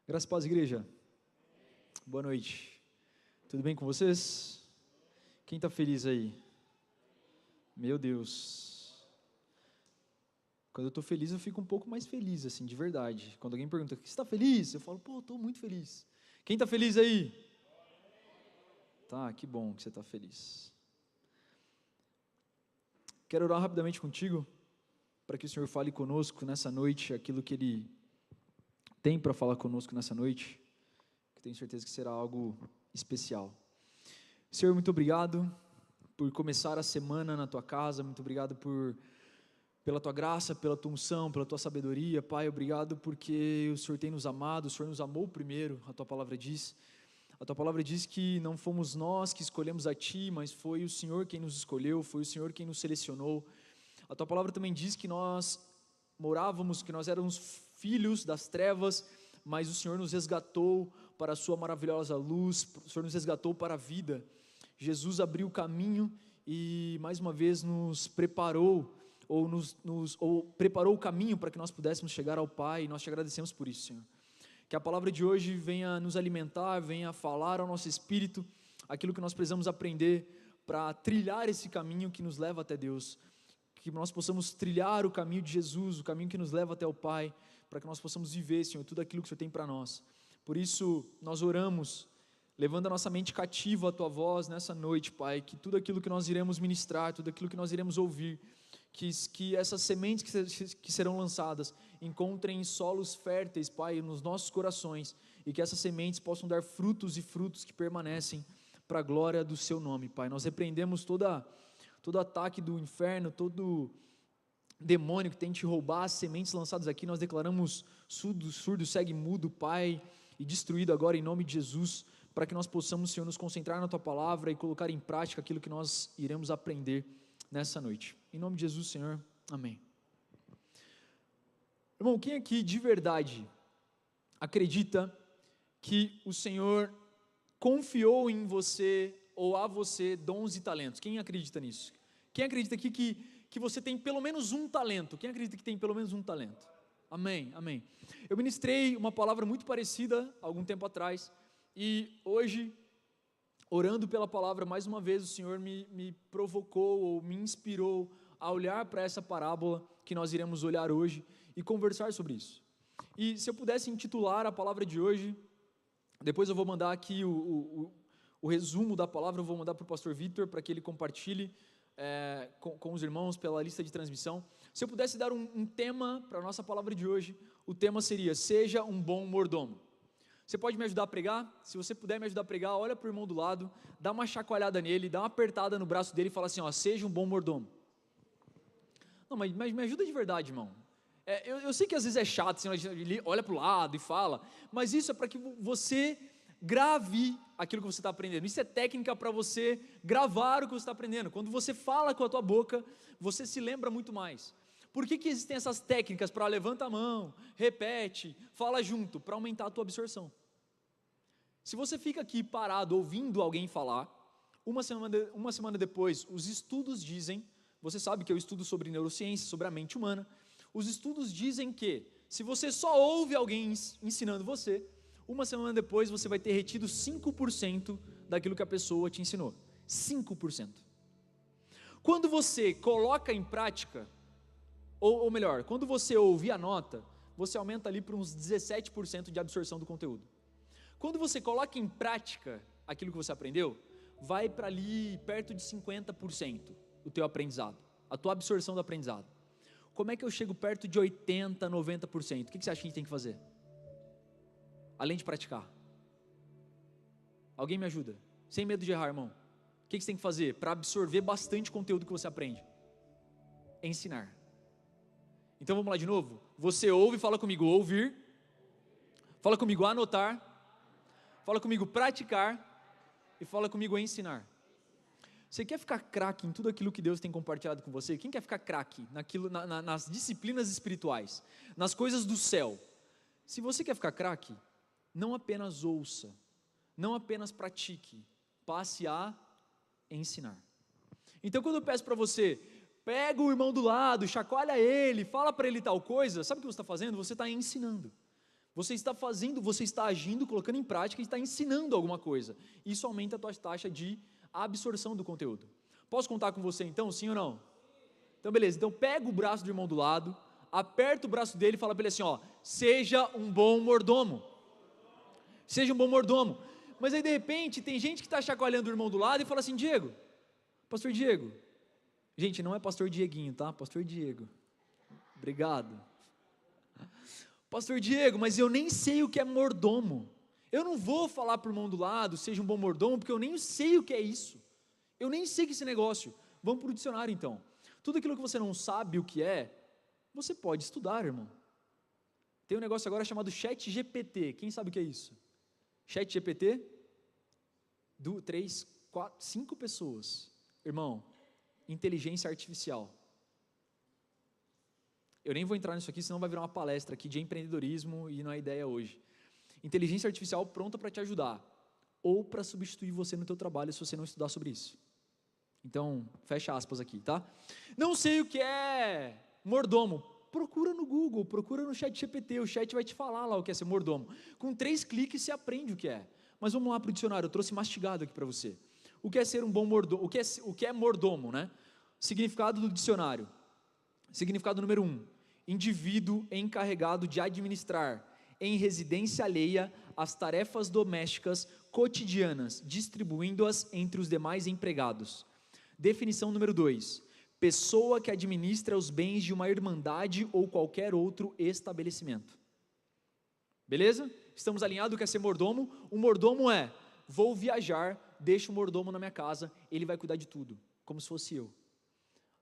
Graças a paz, igreja. Boa noite. Tudo bem com vocês? Quem está feliz aí? Meu Deus. Quando eu estou feliz, eu fico um pouco mais feliz, assim, de verdade. Quando alguém pergunta, você está feliz? Eu falo, estou muito feliz. Quem está feliz aí? Tá, que bom que você está feliz. Quero orar rapidamente contigo, para que o Senhor fale conosco nessa noite, aquilo que Ele tem para falar conosco nessa noite, que tenho certeza que será algo especial. Senhor, muito obrigado por começar a semana na Tua casa, muito obrigado pela Tua graça, pela Tua unção, pela Tua sabedoria, Pai, obrigado porque o Senhor tem nos amado, o Senhor nos amou primeiro, a Tua palavra diz que não fomos nós que escolhemos a Ti, mas foi o Senhor quem nos escolheu, foi o Senhor quem nos selecionou. A Tua palavra também diz que nós éramos filhos das trevas, mas o Senhor nos resgatou para a Sua maravilhosa luz, o Senhor nos resgatou para a vida. Jesus abriu o caminho e mais uma vez nos preparou, preparou o caminho para que nós pudéssemos chegar ao Pai, e nós te agradecemos por isso, Senhor. Que a palavra de hoje venha nos alimentar, venha falar ao nosso espírito aquilo que nós precisamos aprender para trilhar esse caminho que nos leva até Deus, que nós possamos trilhar o caminho de Jesus, o caminho que nos leva até o Pai, para que nós possamos viver, Senhor, tudo aquilo que o Senhor tem para nós. Por isso, nós oramos, levando a nossa mente cativa à Tua voz nessa noite, Pai, que tudo aquilo que nós iremos ministrar, tudo aquilo que nós iremos ouvir, que essas sementes que serão lançadas encontrem solos férteis, Pai, nos nossos corações, e que essas sementes possam dar frutos e frutos que permanecem para a glória do Seu nome, Pai. Nós repreendemos todo ataque do inferno, todo demônio que tem te roubar as sementes lançadas aqui, nós declaramos surdo, cego e mudo, Pai, e destruído agora em nome de Jesus, para que nós possamos, Senhor, nos concentrar na Tua palavra e colocar em prática aquilo que nós iremos aprender nessa noite. Em nome de Jesus, Senhor, amém. Irmão, quem aqui de verdade acredita que o Senhor confiou em você ou a você dons e talentos? Quem acredita nisso? Quem acredita aqui que você tem pelo menos um talento? Quem acredita que tem pelo menos um talento? Amém, amém. Eu ministrei uma palavra muito parecida algum tempo atrás, e hoje, orando pela palavra, mais uma vez o Senhor me provocou ou me inspirou a olhar para essa parábola que nós iremos olhar hoje e conversar sobre isso. E se eu pudesse intitular a palavra de hoje, depois eu vou mandar aqui o resumo da palavra, eu vou mandar para o pastor Vitor, para que ele compartilhe com os irmãos pela lista de transmissão. Se eu pudesse dar um tema para a nossa palavra de hoje, o tema seria: seja um bom mordomo. Você pode me ajudar a pregar? Se você puder me ajudar a pregar, olha para o irmão do lado, dá uma chacoalhada nele, dá uma apertada no braço dele e fala assim, seja um bom mordomo. Não, mas me ajuda de verdade, irmão. Eu sei que às vezes é chato, assim, ele olha para o lado e fala, mas isso é para que você grave aquilo que você está aprendendo. Isso é técnica para você gravar o que você está aprendendo. Quando você fala com a tua boca, você se lembra muito mais. Por que existem essas técnicas para levanta a mão, repete, fala junto? Para aumentar a tua absorção. Se você fica aqui parado ouvindo alguém falar, uma semana depois, os estudos dizem, você sabe que eu estudo sobre neurociência, sobre a mente humana, os estudos dizem que, se você só ouve alguém ensinando você, uma semana depois você vai ter retido 5% daquilo que a pessoa te ensinou. 5%. Quando você coloca em prática, ou melhor, quando você ouve e anota, você aumenta ali para uns 17% de absorção do conteúdo. Quando você coloca em prática aquilo que você aprendeu, vai para ali perto de 50% o teu aprendizado, a tua absorção do aprendizado. Como é que eu chego perto de 80%, 90%? O que você acha que a gente tem que fazer? Além de praticar. Alguém me ajuda? Sem medo de errar, irmão. O que você tem que fazer para absorver bastante conteúdo que você aprende? Ensinar. Então vamos lá de novo? Você ouve, fala comigo ouvir. Fala comigo anotar. Fala comigo praticar. E fala comigo ensinar. Você quer ficar craque em tudo aquilo que Deus tem compartilhado com você? Quem quer ficar craque nas disciplinas espirituais? Nas coisas do céu? Se você quer ficar craque, não apenas ouça, não apenas pratique, passe a ensinar. Então quando eu peço para você, pega o irmão do lado, chacoalha ele, fala para ele tal coisa, sabe o que você está fazendo? Você está ensinando. Você está fazendo, você está agindo, colocando em prática e está ensinando alguma coisa. Isso aumenta a tua taxa de absorção do conteúdo. Posso contar com você então, sim ou não? Então beleza, então pega o braço do irmão do lado, aperta o braço dele e fala para ele assim, ó, seja um bom mordomo. Seja um bom mordomo. Mas aí de repente tem gente que está chacoalhando o irmão do lado e fala assim, Diego, pastor Diego, gente, não é pastor Dieguinho, tá? Pastor Diego, obrigado. Pastor Diego, mas eu nem sei o que é mordomo. Eu não vou falar para o irmão do lado, seja um bom mordomo, porque eu nem sei o que é isso. Eu nem sei que esse negócio. Vamos para o dicionário então. Tudo aquilo que você não sabe o que é, você pode estudar, irmão. Tem um negócio agora chamado ChatGPT. Quem sabe o que é isso? ChatGPT? 3, 4, 5 pessoas. Irmão, inteligência artificial. Eu nem vou entrar nisso aqui, senão vai virar uma palestra aqui de empreendedorismo e não é ideia hoje. Inteligência artificial pronta para te ajudar ou para substituir você no teu trabalho se você não estudar sobre isso. Então, fecha aspas aqui, tá? Não sei o que é mordomo. Procura no Google, procura no ChatGPT, o chat vai te falar lá o que é ser mordomo. Com 3 cliques você aprende o que é. Mas vamos lá para o dicionário, eu trouxe mastigado aqui para você. O que é ser um bom mordomo? O que é mordomo, né? Significado do dicionário. Significado número 1. Indivíduo encarregado de administrar, em residência alheia, as tarefas domésticas cotidianas, distribuindo-as entre os demais empregados. Definição número 2. Pessoa que administra os bens de uma irmandade ou qualquer outro estabelecimento. Beleza? Estamos alinhados o que é ser mordomo? O mordomo é, vou viajar, deixo o mordomo na minha casa, ele vai cuidar de tudo, como se fosse eu.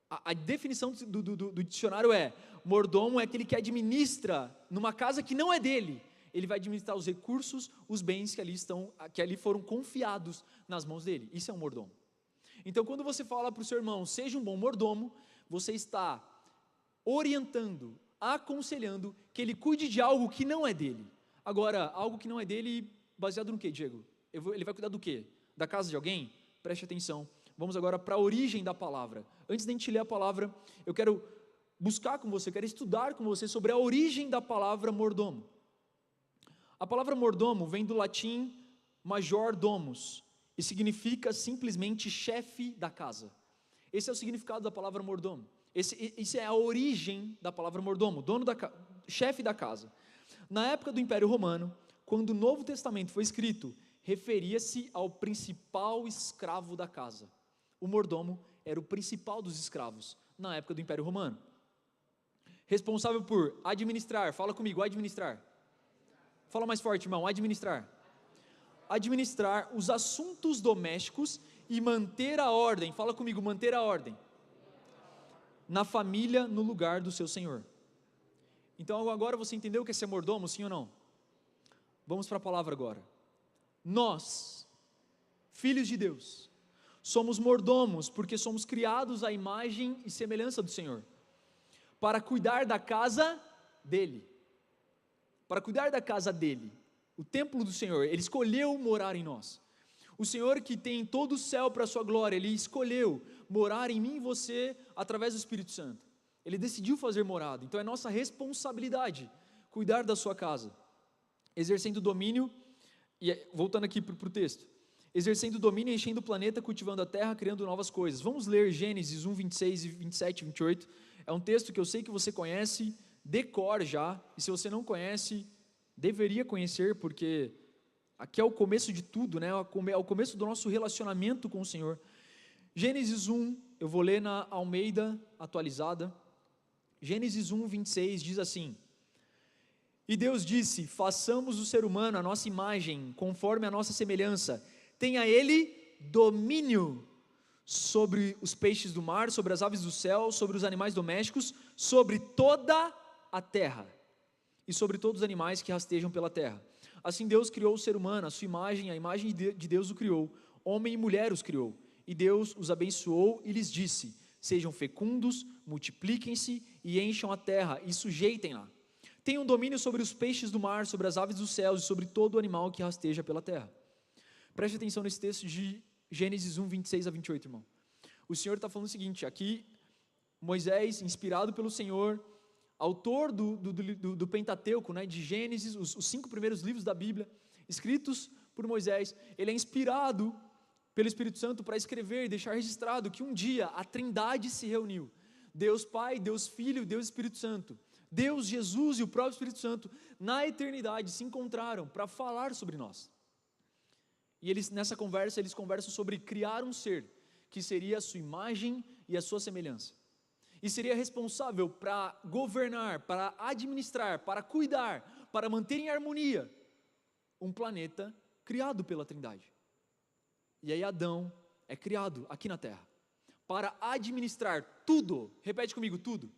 A definição do dicionário é, mordomo é aquele que administra numa casa que não é dele. Ele vai administrar os recursos, os bens que ali foram confiados nas mãos dele. Isso é um mordomo. Então, quando você fala para o seu irmão, seja um bom mordomo, você está orientando, aconselhando que ele cuide de algo que não é dele. Agora, algo que não é dele, baseado no quê, Diego? Ele vai cuidar do quê? Da casa de alguém? Preste atenção. Vamos agora para a origem da palavra. Antes de a gente ler a palavra, eu quero buscar com você, eu quero estudar com você sobre a origem da palavra mordomo. A palavra mordomo vem do latim major domus, e significa simplesmente chefe da casa. Esse é o significado da palavra mordomo. Isso é a origem da palavra mordomo, chefe da casa. Na época do Império Romano, quando o Novo Testamento foi escrito, referia-se ao principal escravo da casa. O mordomo era o principal dos escravos na época do Império Romano. Responsável por administrar, fala comigo, administrar. Fala mais forte, irmão, administrar. Administrar os assuntos domésticos e manter a ordem, fala comigo, manter a ordem, na família, no lugar do seu senhor. Então agora você entendeu o que é ser mordomo, sim ou não? Vamos para a palavra agora. Nós, filhos de Deus, somos mordomos porque somos criados à imagem e semelhança do Senhor, para cuidar da casa dele, o templo do Senhor. Ele escolheu morar em nós. O Senhor que tem todo o céu para a sua glória, Ele escolheu morar em mim e você através do Espírito Santo. Ele decidiu fazer morada, então é nossa responsabilidade cuidar da sua casa, exercendo domínio, e voltando aqui para o texto, exercendo domínio, enchendo o planeta, cultivando a terra, criando novas coisas. Vamos ler Gênesis 1, 26, 27 e 28, é um texto que eu sei que você conhece, de cor já, e se você não conhece, deveria conhecer, porque aqui é o começo de tudo, né? É o começo do nosso relacionamento com o Senhor. Gênesis 1, eu vou ler na Almeida atualizada. Gênesis 1, 26 diz assim: E Deus disse, façamos o ser humano a nossa imagem, conforme a nossa semelhança, tenha ele domínio sobre os peixes do mar, sobre as aves do céu, sobre os animais domésticos, sobre toda a terra, e sobre todos os animais que rastejam pela terra. Assim Deus criou o ser humano, a sua imagem, a imagem de Deus o criou, homem e mulher os criou, e Deus os abençoou e lhes disse, sejam fecundos, multipliquem-se e encham a terra e sujeitem-la. Tenham domínio sobre os peixes do mar, sobre as aves dos céus e sobre todo o animal que rasteja pela terra. Preste atenção nesse texto de Gênesis 1, 26 a 28, irmão. O Senhor está falando o seguinte, aqui Moisés, inspirado pelo Senhor, autor do Pentateuco, né, de Gênesis, os 5 primeiros livros da Bíblia, escritos por Moisés, ele é inspirado pelo Espírito Santo para escrever e deixar registrado que um dia a Trindade se reuniu, Deus Pai, Deus Filho, Deus Espírito Santo, Deus, Jesus e o próprio Espírito Santo, na eternidade se encontraram para falar sobre nós. E nessa conversa, eles conversam sobre criar um ser, que seria a sua imagem e a sua semelhança. E seria responsável para governar, para administrar, para cuidar, para manter em harmonia um planeta criado pela Trindade. E aí Adão é criado aqui na Terra, para administrar tudo, repete comigo, tudo.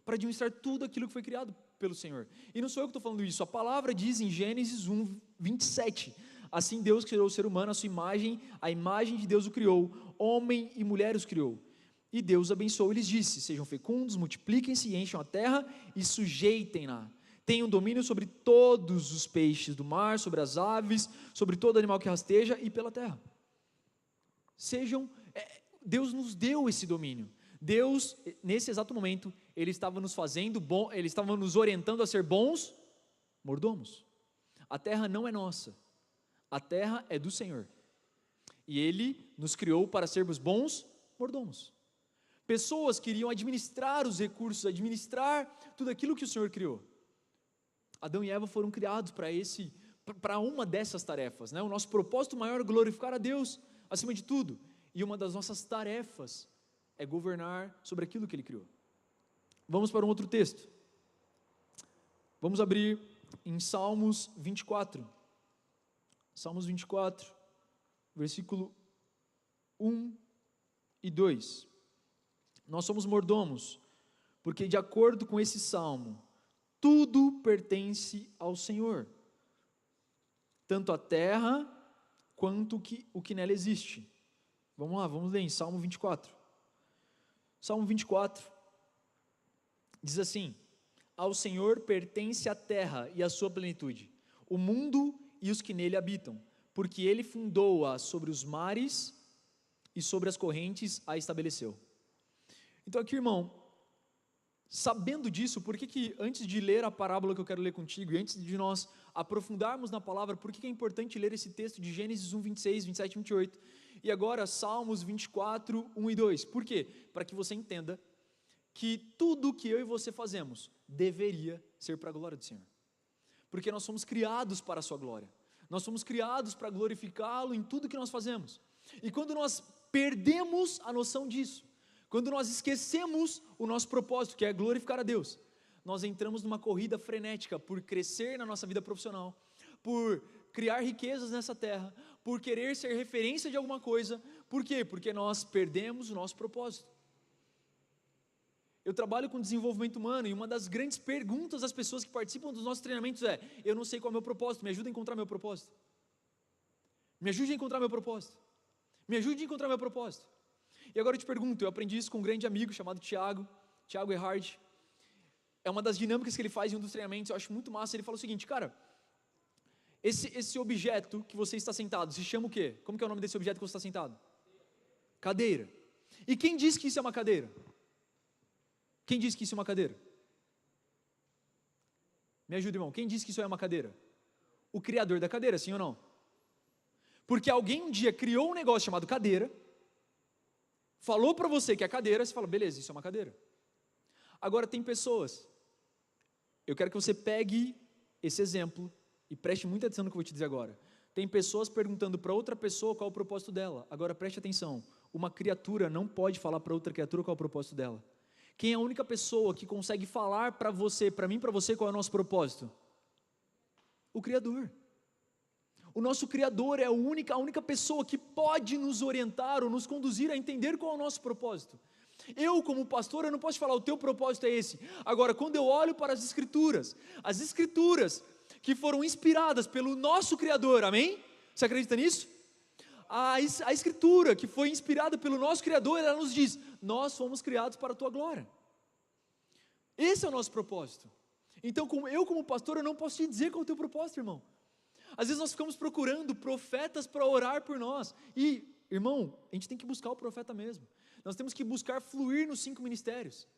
Para administrar tudo aquilo que foi criado pelo Senhor. E não sou eu que estou falando isso, a palavra diz em Gênesis 1, 27, assim Deus criou o ser humano, a imagem de Deus o criou, homem e mulher os criou. E Deus abençoou e lhes disse, sejam fecundos, multipliquem-se e encham a terra e sujeitem-na. Tenham domínio sobre todos os peixes do mar, sobre as aves, sobre todo animal que rasteja e pela terra. Deus nos deu esse domínio. Deus, nesse exato momento, Ele estava nos Ele estava nos orientando a ser bons mordomos. A terra não é nossa, a terra é do Senhor. E Ele nos criou para sermos bons mordomos. Pessoas que iriam administrar os recursos, administrar tudo aquilo que o Senhor criou. Adão e Eva foram criados para uma dessas tarefas, né? O nosso propósito maior é glorificar a Deus acima de tudo. E uma das nossas tarefas é governar sobre aquilo que Ele criou. Vamos para um outro texto. Vamos abrir em Salmos 24. Salmos 24, versículo 1 e 2. Nós somos mordomos, porque de acordo com esse salmo, tudo pertence ao Senhor, tanto a terra quanto o que nela existe. Vamos lá, vamos ler em Salmo 24. Salmo 24 diz assim: ao Senhor pertence a terra e a sua plenitude, o mundo e os que nele habitam, porque Ele fundou-a sobre os mares e sobre as correntes a estabeleceu. Então aqui, irmão, sabendo disso, por que antes de ler a parábola que eu quero ler contigo, e antes de nós aprofundarmos na palavra, por que é importante ler esse texto de Gênesis 1, 26, 27 e 28, e agora Salmos 24, 1 e 2, por quê? Para que você entenda que tudo que eu e você fazemos, deveria ser para a glória do Senhor, porque nós somos criados para a sua glória, nós somos criados para glorificá-lo em tudo que nós fazemos, e quando nós perdemos a noção disso, quando nós esquecemos o nosso propósito, que é glorificar a Deus, nós entramos numa corrida frenética por crescer na nossa vida profissional, por criar riquezas nessa terra, por querer ser referência de alguma coisa. Por quê? Porque nós perdemos o nosso propósito. Eu trabalho com desenvolvimento humano e uma das grandes perguntas das pessoas que participam dos nossos treinamentos é: eu não sei qual é o meu propósito, me ajuda a encontrar meu propósito. Me ajude a encontrar meu propósito. Me ajude a encontrar meu propósito. E agora eu te pergunto, eu aprendi isso com um grande amigo chamado Tiago Erhard. É uma das dinâmicas que ele faz em um dos treinamentos, eu acho muito massa. Ele fala o seguinte: cara, esse objeto que você está sentado, se chama o quê? Como que é o nome desse objeto que você está sentado? Cadeira. E quem disse que isso é uma cadeira? Quem disse que isso é uma cadeira? Me ajuda, irmão, quem disse que isso é uma cadeira? O criador da cadeira, sim ou não? Porque alguém um dia criou um negócio chamado cadeira, falou para você que é cadeira, você fala, beleza, isso é uma cadeira. Agora tem pessoas, eu quero que você pegue esse exemplo e preste muita atenção no que eu vou te dizer agora. Tem pessoas perguntando para outra pessoa qual é o propósito dela. Agora preste atenção, uma criatura não pode falar para outra criatura qual é o propósito dela. Quem é a única pessoa que consegue falar para você, para mim, para você, qual é o nosso propósito? O Criador. O nosso Criador é a única pessoa que pode nos orientar ou nos conduzir a entender qual é o nosso propósito. Eu, como pastor, eu não posso te falar, o teu propósito é esse. Agora, quando eu olho para as Escrituras que foram inspiradas pelo nosso Criador, amém? Você acredita nisso? A Escritura que foi inspirada pelo nosso Criador, ela nos diz, nós fomos criados para a tua glória. Esse é o nosso propósito. Então, como pastor, eu não posso te dizer qual é o teu propósito, irmão. Às vezes nós ficamos procurando profetas para orar por nós, e, irmão, a gente tem que buscar o profeta mesmo, nós temos que buscar fluir nos 5 ministérios,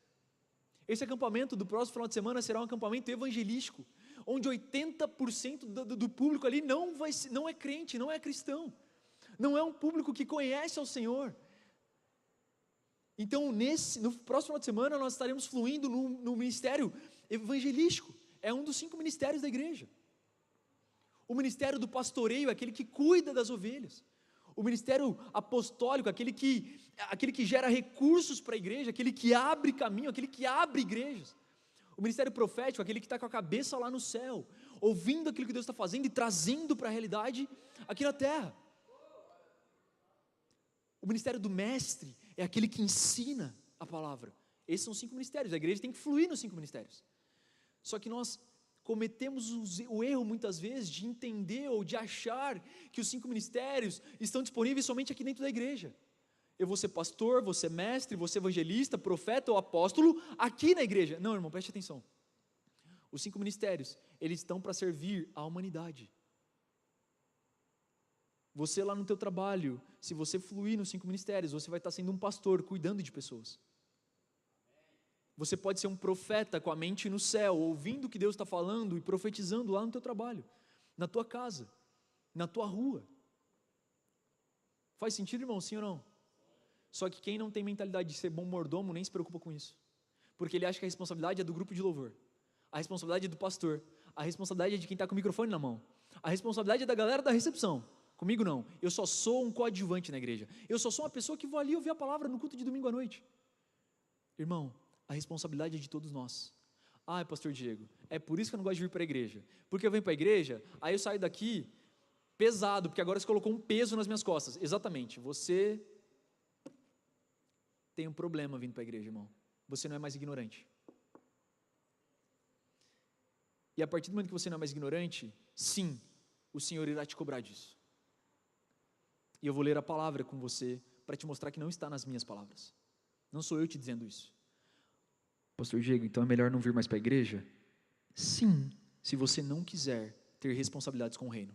Esse acampamento do próximo final de semana será um acampamento evangelístico, onde 80% do público ali não é crente, não é cristão, não é um público que conhece ao Senhor. Então, no próximo final de semana, nós estaremos fluindo no ministério evangelístico. É um dos 5 ministérios da igreja. O ministério do pastoreio, aquele que cuida das ovelhas. O ministério apostólico, aquele que gera recursos para a igreja, aquele que abre caminho, aquele que abre igrejas. O ministério profético, aquele que está com a cabeça lá no céu, ouvindo aquilo que Deus está fazendo e trazendo para a realidade aqui na terra. O ministério do mestre é aquele que ensina a palavra. Esses são os 5 ministérios, a igreja tem que fluir nos 5 ministérios. Só que nós cometemos o erro muitas vezes de entender ou de achar que os 5 ministérios estão disponíveis somente aqui dentro da igreja. Eu vou ser pastor, vou ser mestre, vou ser evangelista, profeta ou apóstolo aqui na igreja. Não, irmão, preste atenção. Os 5 ministérios, eles estão para servir à humanidade. Você lá no teu trabalho, se você fluir nos 5 ministérios, você vai estar sendo um pastor, cuidando de pessoas. Você pode ser um profeta com a mente no céu, ouvindo o que Deus está falando e profetizando lá no teu trabalho, na tua casa, na tua rua. Faz sentido, irmão, sim ou não? Só que quem não tem mentalidade de ser bom mordomo, nem se preocupa com isso. Porque ele acha que a responsabilidade é do grupo de louvor. A responsabilidade é do pastor. A responsabilidade é de quem está com o microfone na mão. A responsabilidade é da galera da recepção. Comigo não. Eu só sou um coadjuvante na igreja. Eu só sou uma pessoa que vou ali ouvir a palavra no culto de domingo à noite. Irmão, a responsabilidade é de todos nós. Ah, pastor Diego, é por isso que eu não gosto de vir para a igreja. Porque eu venho para a igreja, aí eu saio daqui pesado, porque agora você colocou um peso nas minhas costas. Exatamente, você tem um problema vindo para a igreja, irmão. Você não é mais ignorante. E a partir do momento que você não é mais ignorante, sim, o Senhor irá te cobrar disso. E eu vou ler a palavra com você, para te mostrar que não está nas minhas palavras. Não sou eu te dizendo isso. Pastor Diego, então é melhor não vir mais para a igreja? Sim, se você não quiser ter responsabilidades com o reino.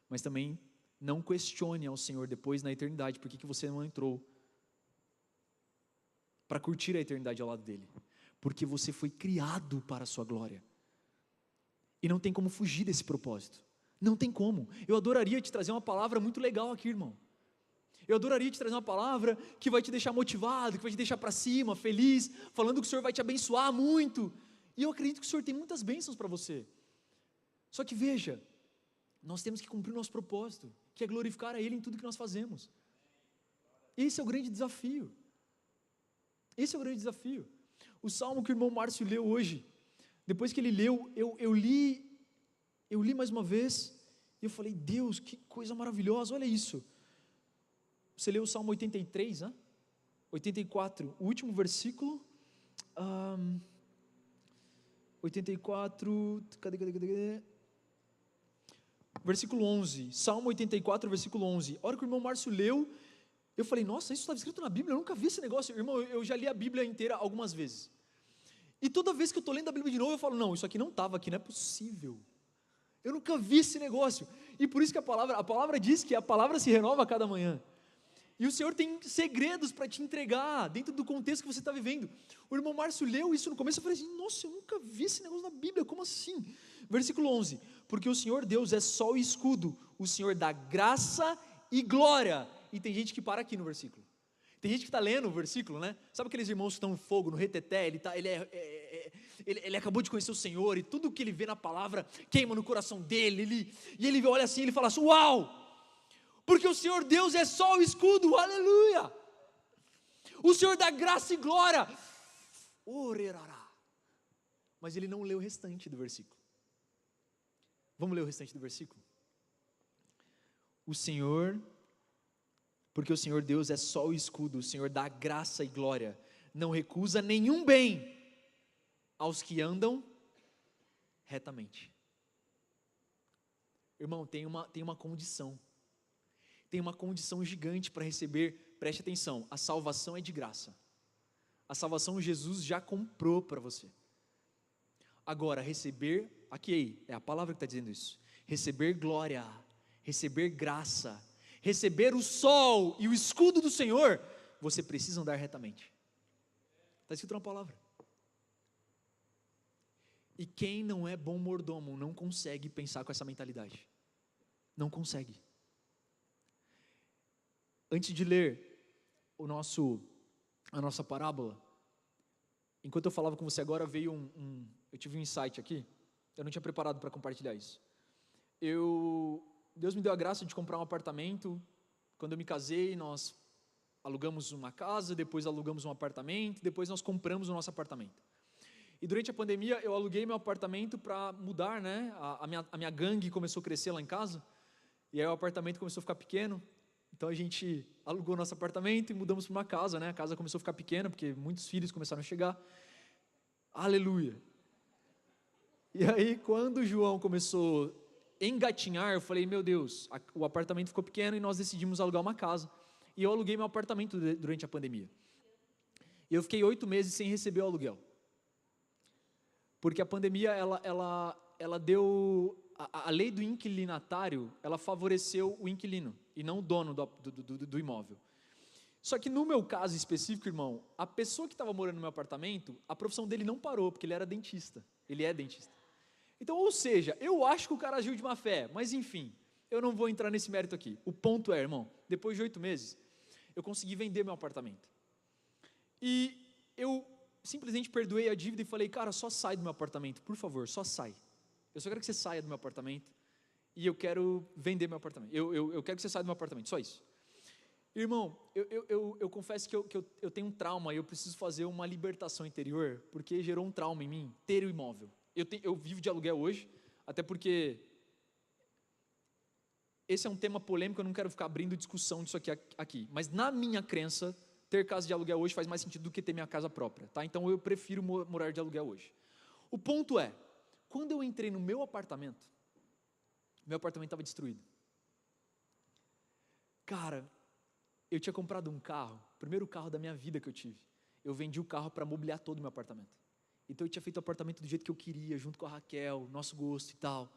Mas também não questione ao Senhor depois na eternidade, por que você não entrou para curtir a eternidade ao lado dele. Porque você foi criado para a sua glória. E não tem como fugir desse propósito. Não tem como. Eu adoraria te trazer uma palavra muito legal aqui, irmão. Eu adoraria te trazer uma palavra que vai te deixar motivado, que vai te deixar para cima, feliz, falando que o Senhor vai te abençoar muito. E eu acredito que o Senhor tem muitas bênçãos para você. Só que veja, nós temos que cumprir o nosso propósito, que é glorificar a Ele em tudo que nós fazemos. Esse é o grande desafio. Esse é o grande desafio. O salmo que o irmão Márcio leu hoje, depois que ele leu, eu li mais uma vez, e eu falei, Deus, que coisa maravilhosa, olha isso. Você leu o Salmo 83, né? 84, o último versículo, 84, cadê? Versículo 11, Salmo 84, versículo 11, a hora que o irmão Márcio leu, eu falei, nossa, isso estava escrito na Bíblia, eu nunca vi esse negócio, irmão, eu já li a Bíblia inteira algumas vezes, e toda vez que eu estou lendo a Bíblia de novo, eu falo, não, isso aqui não estava aqui, não é possível, eu nunca vi esse negócio, e por isso que a palavra diz que a palavra se renova a cada manhã, e o Senhor tem segredos para te entregar, dentro do contexto que você está vivendo. O irmão Márcio leu isso no começo, eu falei assim, nossa, eu nunca vi esse negócio na Bíblia, como assim? Versículo 11, porque o Senhor Deus é sol e escudo, o Senhor dá graça e glória, e tem gente que para aqui no versículo, tem gente que está lendo o versículo, né? Sabe aqueles irmãos que estão no fogo, no reteté, ele acabou de conhecer o Senhor, e tudo que ele vê na palavra, queima no coração dele, e ele olha assim, ele fala assim, uau! Porque o Senhor Deus é sol e escudo, aleluia, o Senhor dá graça e glória, mas ele não leu o restante do versículo. Vamos ler o restante do versículo? Porque o Senhor Deus é sol e escudo, o Senhor dá graça e glória, não recusa nenhum bem aos que andam retamente. Irmão, tem uma condição, tem uma condição gigante para receber, preste atenção, a salvação é de graça, a salvação Jesus já comprou para você. Agora, receber, aqui é a palavra que está dizendo isso, receber glória, receber graça, receber o sol e o escudo do Senhor, você precisa andar retamente. Está escrito na palavra. E quem não é bom mordomo não consegue pensar com essa mentalidade. Não consegue. Antes de ler a nossa parábola, enquanto eu falava com você agora, veio eu tive um insight aqui. Eu não tinha preparado para compartilhar isso. Deus me deu a graça de comprar um apartamento. Quando eu me casei, nós alugamos uma casa, depois alugamos um apartamento, depois nós compramos o nosso apartamento. E durante a pandemia, eu aluguei meu apartamento para mudar, né? A minha gangue começou a crescer lá em casa, e aí o apartamento começou a ficar pequeno. Então a gente alugou nosso apartamento e mudamos para uma casa, né? A casa começou a ficar pequena, porque muitos filhos começaram a chegar. Aleluia! E aí, quando o João começou a engatinhar, eu falei, meu Deus, o apartamento ficou pequeno e nós decidimos alugar uma casa. E eu aluguei meu apartamento durante a pandemia. E eu fiquei 8 meses sem receber o aluguel. Porque a pandemia, ela deu... A lei do inquilinatário, ela favoreceu o inquilino, e não o dono do imóvel. Só que no meu caso específico, irmão, a pessoa que estava morando no meu apartamento, a profissão dele não parou, porque ele era dentista. Ele é dentista. Então, ou seja, eu acho que o cara agiu de má fé, mas enfim, eu não vou entrar nesse mérito aqui. O ponto é, irmão, depois de 8 meses, eu consegui vender meu apartamento. E eu simplesmente perdoei a dívida e falei, cara, só sai do meu apartamento, por favor, só sai. Eu só quero que você saia do meu apartamento e eu quero vender meu apartamento. Eu quero que você saia do meu apartamento, só isso. Irmão, eu confesso que eu tenho um trauma e eu preciso fazer uma libertação interior, porque gerou um trauma em mim, ter o imóvel. Eu vivo de aluguel hoje, até porque esse é um tema polêmico, eu não quero ficar abrindo discussão disso aqui. Mas na minha crença, ter casa de aluguel hoje faz mais sentido do que ter minha casa própria, tá? Então eu prefiro morar de aluguel hoje. O ponto é, quando eu entrei no meu apartamento estava destruído. Cara, eu tinha comprado um carro, o primeiro carro da minha vida que eu tive. Eu vendi o carro para mobiliar todo o meu apartamento. Então eu tinha feito o apartamento do jeito que eu queria, junto com a Raquel, nosso gosto e tal.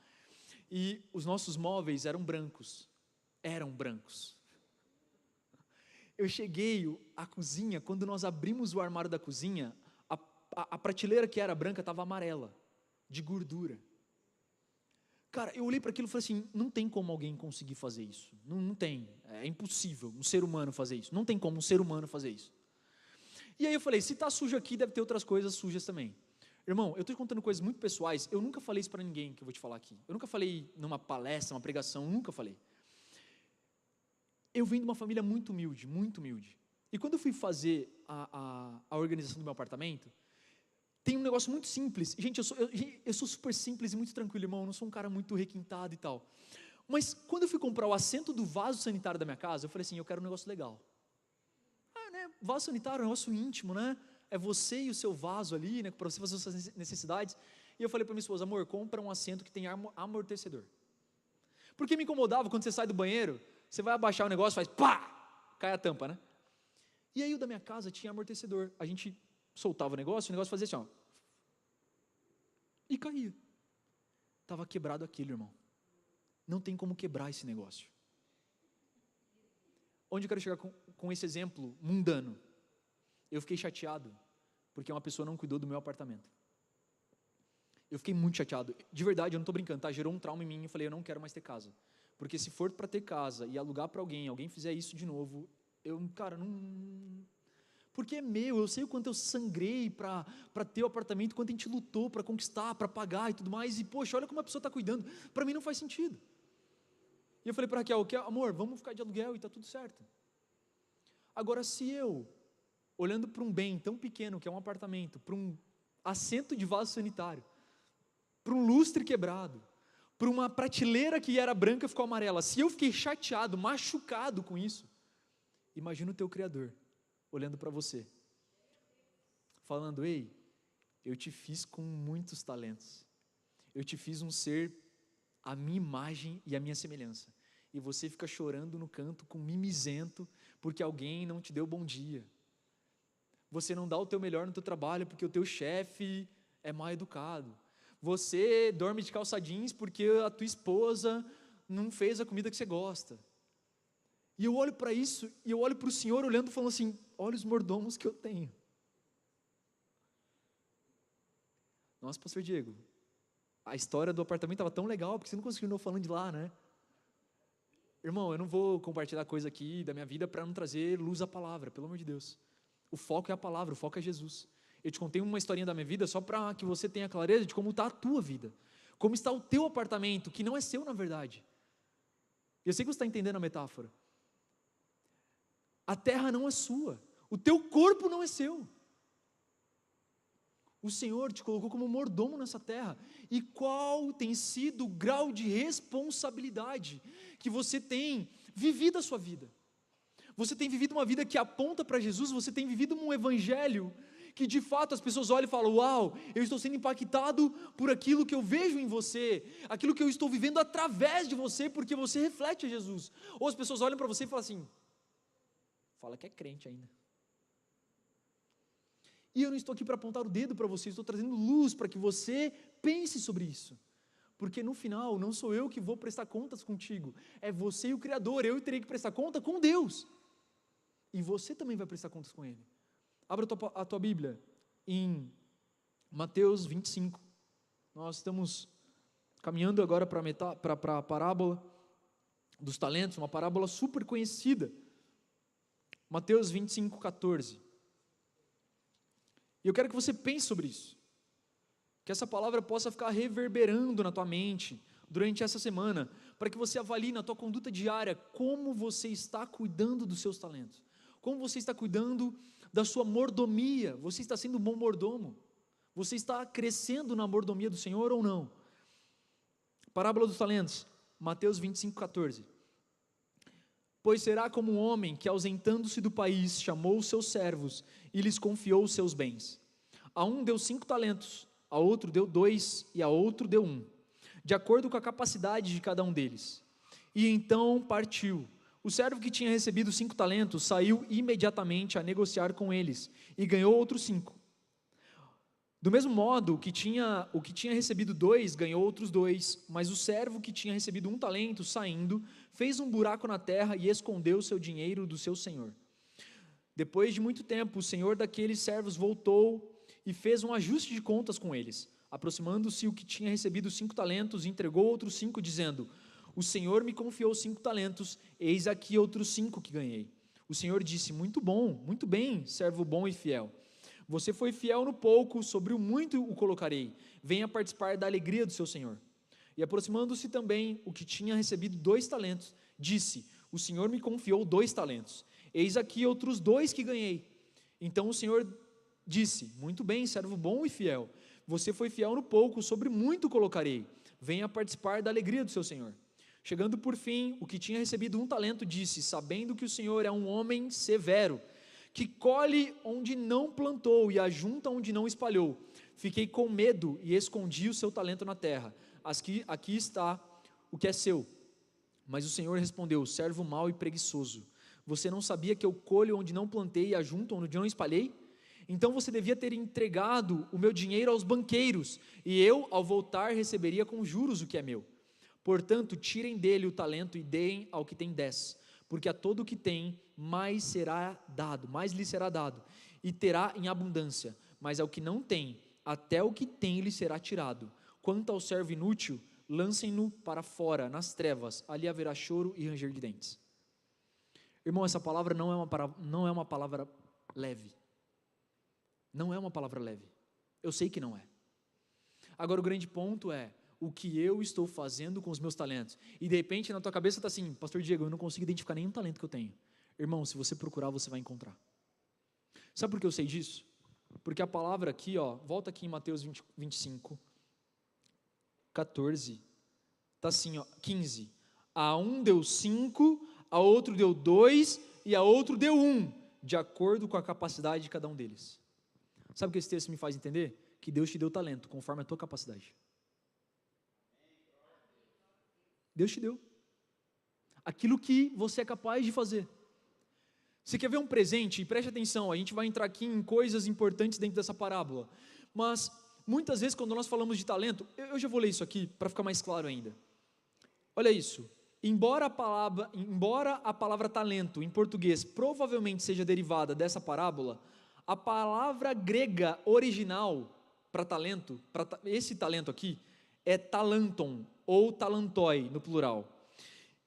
E os nossos móveis eram brancos. Eu cheguei à cozinha, quando nós abrimos o armário da cozinha, a prateleira que era branca estava amarela, de gordura. Cara, eu olhei para aquilo e falei assim, não tem como alguém conseguir fazer isso. Não tem, é impossível um ser humano fazer isso. Não tem como um ser humano fazer isso. E aí eu falei, se está sujo aqui, deve ter outras coisas sujas também. Irmão, eu estou te contando coisas muito pessoais, eu nunca falei isso para ninguém que eu vou te falar aqui. Eu nunca falei numa palestra, uma pregação, nunca falei. Eu vim de uma família muito humilde, muito humilde. E quando eu fui fazer a organização do meu apartamento, tem um negócio muito simples. Gente, eu sou super simples e muito tranquilo, irmão, eu não sou um cara muito requintado e tal. Mas quando eu fui comprar o assento do vaso sanitário da minha casa, eu falei assim, eu quero um negócio legal. Né, vaso sanitário é um negócio íntimo, né? É você e o seu vaso ali, né, para você fazer as suas necessidades. E eu falei para minha esposa, amor, compra um assento que tem amortecedor. Porque me incomodava quando você sai do banheiro, você vai abaixar o negócio, faz pá, cai a tampa, né? E aí o da minha casa tinha amortecedor. A gente soltava o negócio fazia assim, ó. E caía. Estava quebrado aquilo, irmão. Não tem como quebrar esse negócio. Onde eu quero chegar com esse exemplo mundano? Eu fiquei chateado, porque uma pessoa não cuidou do meu apartamento. Eu fiquei muito chateado. De verdade, eu não estou brincando, tá? Gerou um trauma em mim, eu falei, eu não quero mais ter casa. Porque se for para ter casa e alugar para alguém fizer isso de novo, cara, não... Porque é meu, eu sei o quanto eu sangrei para ter o apartamento, quanto a gente lutou para conquistar, para pagar e tudo mais, e poxa, olha como a pessoa está cuidando, para mim não faz sentido. E eu falei para Raquel, amor, vamos ficar de aluguel e está tudo certo. Agora, se eu, olhando para um bem tão pequeno que é um apartamento, para um assento de vaso sanitário, para um lustre quebrado, para uma prateleira que era branca e ficou amarela, se eu fiquei chateado, machucado com isso, imagina o teu Criador, olhando para você, falando, ei, eu te fiz com muitos talentos, eu te fiz um ser à minha imagem e à minha semelhança, e você fica chorando no canto com mimizento, porque alguém não te deu bom dia, você não dá o teu melhor no teu trabalho, porque o teu chefe é mal educado, você dorme de calça jeans, porque a tua esposa não fez a comida que você gosta, e eu olho para isso, e eu olho para o Senhor olhando e falando assim, olha os mordomos que eu tenho, Nossa, pastor Diego, a história do apartamento estava tão legal, porque você não continuou falando de lá, né? Irmão, eu não vou compartilhar coisa aqui da minha vida para não trazer luz à palavra, pelo amor de Deus. O foco é a palavra, o foco é Jesus. Eu te contei uma historinha da minha vida só para que você tenha clareza de como está a tua vida. Como está o teu apartamento, que não é seu na verdade. Eu sei que você está entendendo a metáfora. A terra não é sua, o teu corpo não é seu. O Senhor te colocou como mordomo nessa terra. E qual tem sido o grau de responsabilidade que você tem vivido a sua vida? Você tem vivido uma vida que aponta para Jesus? Você tem vivido um evangelho que de fato as pessoas olham e falam: uau, eu estou sendo impactado por aquilo que eu vejo em você, aquilo que eu estou vivendo através de você, porque você reflete a Jesus. Ou as pessoas olham para você e falam assim: fala que é crente ainda. E eu não estou aqui para apontar o dedo para você, estou trazendo luz para que você pense sobre isso. Porque no final, não sou eu que vou prestar contas contigo, é você e o Criador. Eu terei que prestar conta com Deus. E você também vai prestar contas com Ele. Abra a tua Bíblia em Mateus 25. Nós estamos caminhando agora para a parábola dos talentos, uma parábola super conhecida. Mateus 25, 14. E eu quero que você pense sobre isso, que essa palavra possa ficar reverberando na tua mente durante essa semana, para que você avalie na tua conduta diária como você está cuidando dos seus talentos, como você está cuidando da sua mordomia. Você está sendo um bom mordomo? Você está crescendo na mordomia do Senhor ou não? Parábola dos talentos, Mateus 25, 14. Pois será como um homem que, ausentando-se do país, chamou os seus servos e lhes confiou os seus bens. A um deu 5 talentos, a outro deu 2 e a outro deu 1, de acordo com a capacidade de cada um deles. E então partiu. O servo que tinha recebido 5 talentos saiu imediatamente a negociar com eles e ganhou outros 5. Do mesmo modo, o que tinha recebido 2 ganhou outros 2, mas o servo que tinha recebido 1 talento, saindo, fez um buraco na terra e escondeu o seu dinheiro do seu senhor. Depois de muito tempo, o senhor daqueles servos voltou e fez um ajuste de contas com eles. Aproximando-se o que tinha recebido 5 talentos, entregou outros 5, dizendo: o Senhor me confiou 5 talentos, eis aqui outros 5 que ganhei. O Senhor disse: muito bom, muito bem, servo bom e fiel. Você foi fiel no pouco, sobre o muito o colocarei. Venha participar da alegria do seu Senhor. E aproximando-se também o que tinha recebido 2 talentos, disse: o Senhor me confiou 2 talentos, eis aqui outros 2 que ganhei. Então o Senhor disse: muito bem, servo bom e fiel. Você foi fiel no pouco, sobre muito o colocarei. Venha participar da alegria do seu Senhor. Chegando por fim, o que tinha recebido 1 talento disse: sabendo que o Senhor é um homem severo, que colhe onde não plantou e ajunta onde não espalhou, fiquei com medo e escondi o seu talento na terra. Aqui está o que é seu. Mas o Senhor respondeu: servo mau e preguiçoso, você não sabia que eu colho onde não plantei e ajunto onde não espalhei? Então você devia ter entregado o meu dinheiro aos banqueiros, e eu, ao voltar, receberia com juros o que é meu. Portanto, tirem dele o talento e deem ao que tem 10, porque a todo o que tem, mais lhe será dado, e terá em abundância, mas ao que não tem, até o que tem lhe será tirado. Quanto ao servo inútil, lancem-no para fora, nas trevas, ali haverá choro e ranger de dentes. Irmão, essa palavra não é uma palavra leve. Não é uma palavra leve. Eu sei que não é. Agora o grande ponto é: o que eu estou fazendo com os meus talentos? E de repente na tua cabeça está assim: pastor Diego, eu não consigo identificar nenhum talento que eu tenho. Irmão, se você procurar, você vai encontrar. Sabe por que eu sei disso? Porque a palavra aqui, volta aqui em Mateus 25, 14, está assim, 15. A um deu 5, a outro deu 2 e a outro deu 1, de acordo com a capacidade de cada um deles. Sabe o que esse texto me faz entender? Que Deus te deu talento, conforme a tua capacidade. Deus te deu aquilo que você é capaz de fazer. Você quer ver um presente? E preste atenção, a gente vai entrar aqui em coisas importantes dentro dessa parábola, mas muitas vezes quando nós falamos de talento, eu já vou ler isso aqui para ficar mais claro ainda. Olha isso: embora a palavra talento em português provavelmente seja derivada dessa parábola, a palavra grega original para talento, esse talento aqui, é talanton, ou talantoi, no plural.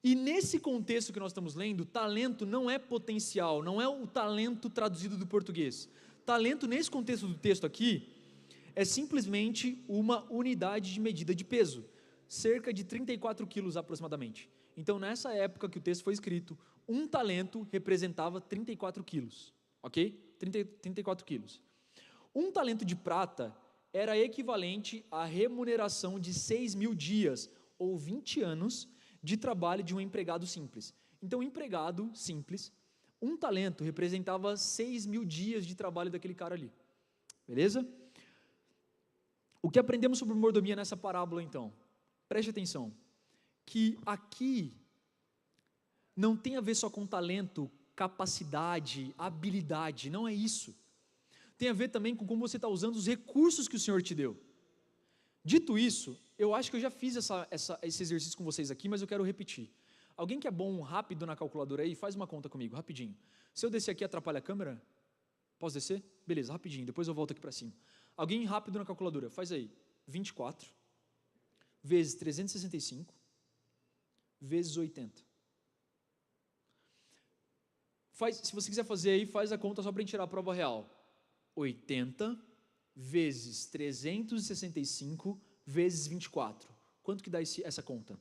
E nesse contexto que nós estamos lendo, talento não é potencial, não é o talento traduzido do português. Talento, nesse contexto do texto aqui, é simplesmente uma unidade de medida de peso, cerca de 34 quilos aproximadamente. Então, nessa época que o texto foi escrito, um talento representava 34 quilos, ok? 34 quilos. Um talento de prata era equivalente à remuneração de 6.000 dias, ou 20 anos, de trabalho de um empregado simples. Então, empregado simples, um talento representava 6.000 dias de trabalho daquele cara ali. Beleza? O que aprendemos sobre mordomia nessa parábola, então? Preste atenção, que aqui não tem a ver só com talento, capacidade, habilidade, não é isso. Tem a ver também com como você está usando os recursos que o Senhor te deu. Dito isso, eu acho que eu já fiz esse exercício com vocês aqui, mas eu quero repetir. Alguém que é bom rápido na calculadora aí, faz uma conta comigo, rapidinho. Se eu descer aqui, atrapalha a câmera? Posso descer? Beleza, rapidinho, depois eu volto aqui para cima. Alguém rápido na calculadora, faz aí, 24, vezes 365, vezes 80. Se você quiser fazer aí, faz a conta só para a gente tirar a prova real. 80 vezes 365 vezes 24. Quanto que dá essa conta?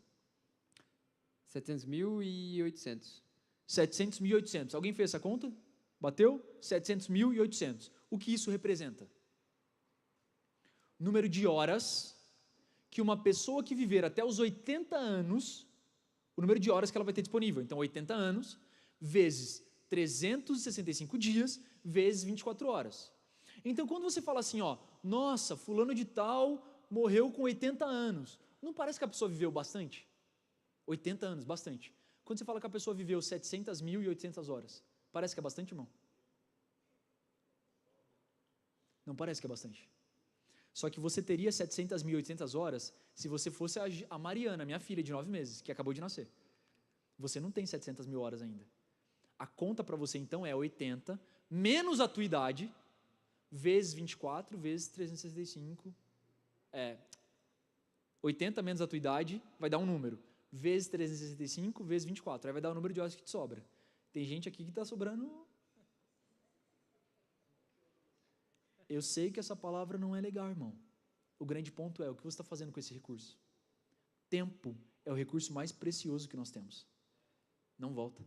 700.800. 700.800. Alguém fez essa conta? Bateu? 700.800. O que isso representa? Número de horas que uma pessoa que viver até os 80 anos, o número de horas que ela vai ter disponível. Então, 80 anos vezes 365 dias vezes 24 horas. Então, quando você fala assim, nossa, fulano de tal morreu com 80 anos, não parece que a pessoa viveu bastante? 80 anos, bastante. Quando você fala que a pessoa viveu 700.800 horas, parece que é bastante, irmão? Não parece que é bastante. Só que você teria 700.800 horas se você fosse a Mariana, minha filha de 9 meses, que acabou de nascer. Você não tem 700.000 horas ainda. A conta para você, então, é 80, menos a tua idade, vezes 24, vezes 365, 80 menos a tua idade, vai dar um número, vezes 365, vezes 24, aí vai dar o número de horas que te sobra. Tem gente aqui que está sobrando. Eu sei que essa palavra não é legal, irmão. O grande ponto é, o que você está fazendo com esse recurso? Tempo é o recurso mais precioso que nós temos. Não volta.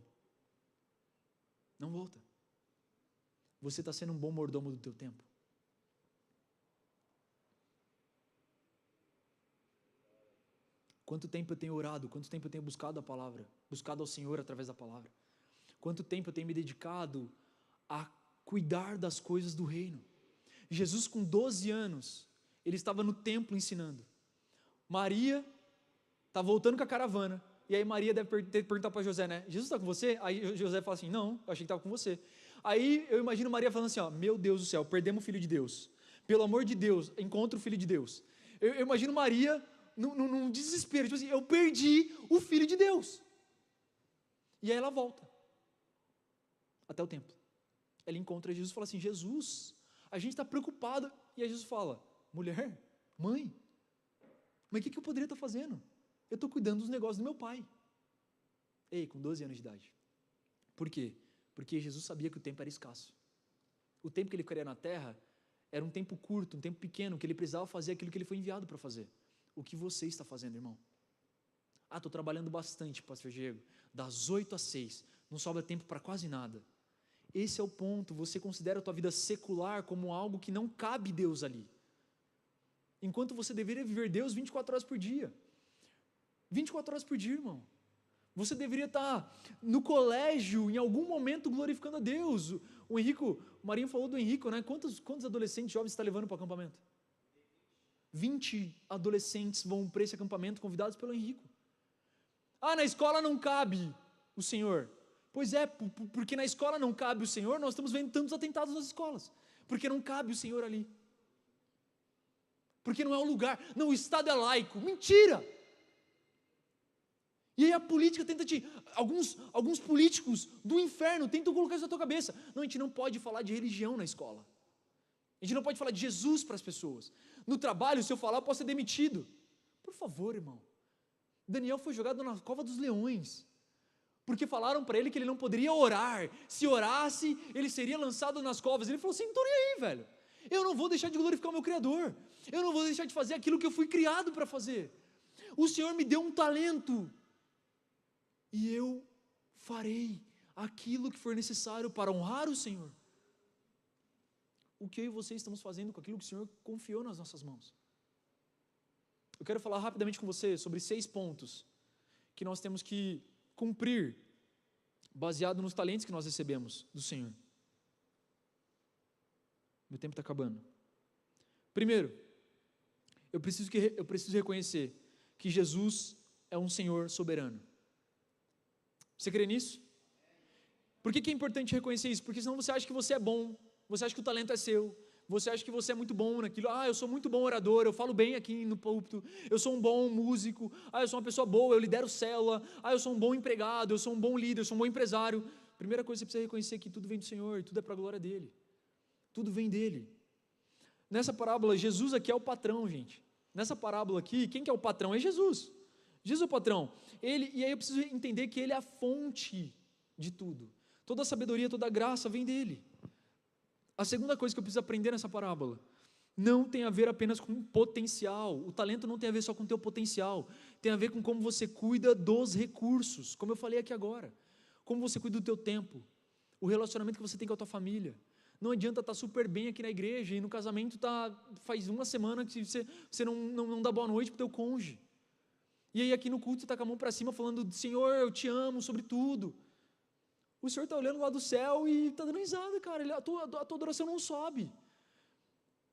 Não volta. Você está sendo um bom mordomo do teu tempo? Quanto tempo eu tenho orado? Quanto tempo eu tenho buscado a palavra? Buscado ao Senhor através da palavra? Quanto tempo eu tenho me dedicado a cuidar das coisas do reino? Jesus, com 12 anos, ele estava no templo ensinando. Maria está voltando com a caravana. E aí Maria deve ter perguntado para José, né? Jesus está com você? Aí José fala assim, não, eu achei que estava com você. Aí eu imagino Maria falando assim, meu Deus do céu, perdemos o Filho de Deus. Pelo amor de Deus, encontra o Filho de Deus. Eu imagino Maria num desespero, tipo assim, eu perdi o Filho de Deus. E aí ela volta até o templo. Ela encontra Jesus e fala assim, Jesus, a gente está preocupado. E aí Jesus fala, mulher, mãe, mas o que eu poderia estar fazendo? Eu estou cuidando dos negócios do meu pai. Ei, com 12 anos de idade. Por quê? Porque Jesus sabia que o tempo era escasso. O tempo que ele ficaria na terra era um tempo curto, um tempo pequeno, que ele precisava fazer aquilo que ele foi enviado para fazer. O que você está fazendo, irmão? Estou trabalhando bastante, pastor Diego, das 8 às 6, não sobra tempo para quase nada. Esse é o ponto, você considera a tua vida secular como algo que não cabe Deus ali. Enquanto você deveria viver Deus 24 horas por dia. 24 horas por dia, irmão. Você deveria estar no colégio, em algum momento, glorificando a Deus. O Henrico, o Marinho falou do Henrico, né? Quantos adolescentes jovens está levando para o acampamento? 20 adolescentes vão para esse acampamento, convidados pelo Henrico. Na escola não cabe o Senhor. Pois é, porque na escola não cabe o Senhor, nós estamos vendo tantos atentados nas escolas. Porque não cabe o Senhor ali. Porque não é o lugar. Não, o Estado é laico. Mentira! E aí a política tenta alguns políticos do inferno tentam colocar isso na tua cabeça. Não, a gente não pode falar de religião na escola. A gente não pode falar de Jesus para as pessoas. No trabalho, se eu falar, eu posso ser demitido. Por favor, irmão. Daniel foi jogado na cova dos leões, porque falaram para ele que ele não poderia orar. Se orasse, ele seria lançado nas covas. Ele falou assim, não estou nem aí, velho. Eu não vou deixar de glorificar o meu Criador. Eu não vou deixar de fazer aquilo que eu fui criado para fazer. O Senhor me deu um talento, e eu farei aquilo que for necessário para honrar o Senhor. O que eu e você estamos fazendo com aquilo que o Senhor confiou nas nossas mãos? Eu quero falar rapidamente com você sobre 6 pontos que nós temos que cumprir, baseado nos talentos que nós recebemos do Senhor. Meu tempo está acabando. Primeiro, eu preciso reconhecer que Jesus é um Senhor soberano. Você crê nisso? Por que é importante reconhecer isso? Porque senão você acha que você é bom, você acha que o talento é seu, você acha que você é muito bom naquilo. Eu sou muito bom orador, eu falo bem aqui no púlpito, eu sou um bom músico, eu sou uma pessoa boa, eu lidero célula, eu sou um bom empregado, eu sou um bom líder, eu sou um bom empresário. Primeira coisa, você precisa reconhecer que tudo vem do Senhor, e tudo é para a glória dEle. Tudo vem dEle. Nessa parábola, Jesus aqui é o patrão, gente. Nessa parábola aqui, quem que é o patrão? É Jesus. Jesus é o patrão. E aí eu preciso entender que Ele é a fonte de tudo. Toda a sabedoria, toda a graça vem dEle. A segunda coisa que eu preciso aprender nessa parábola, não tem a ver apenas com potencial. O talento não tem a ver só com o teu potencial. Tem a ver com como você cuida dos recursos, como eu falei aqui agora. Como você cuida do teu tempo, o relacionamento que você tem com a tua família. Não adianta estar super bem aqui na igreja e no casamento faz uma semana que você não dá boa noite para o teu cônjuge. E aí aqui no culto você está com a mão para cima falando, Senhor, eu te amo sobre tudo. O Senhor está olhando lá do céu e está dando risada, cara. A tua adoração não sobe.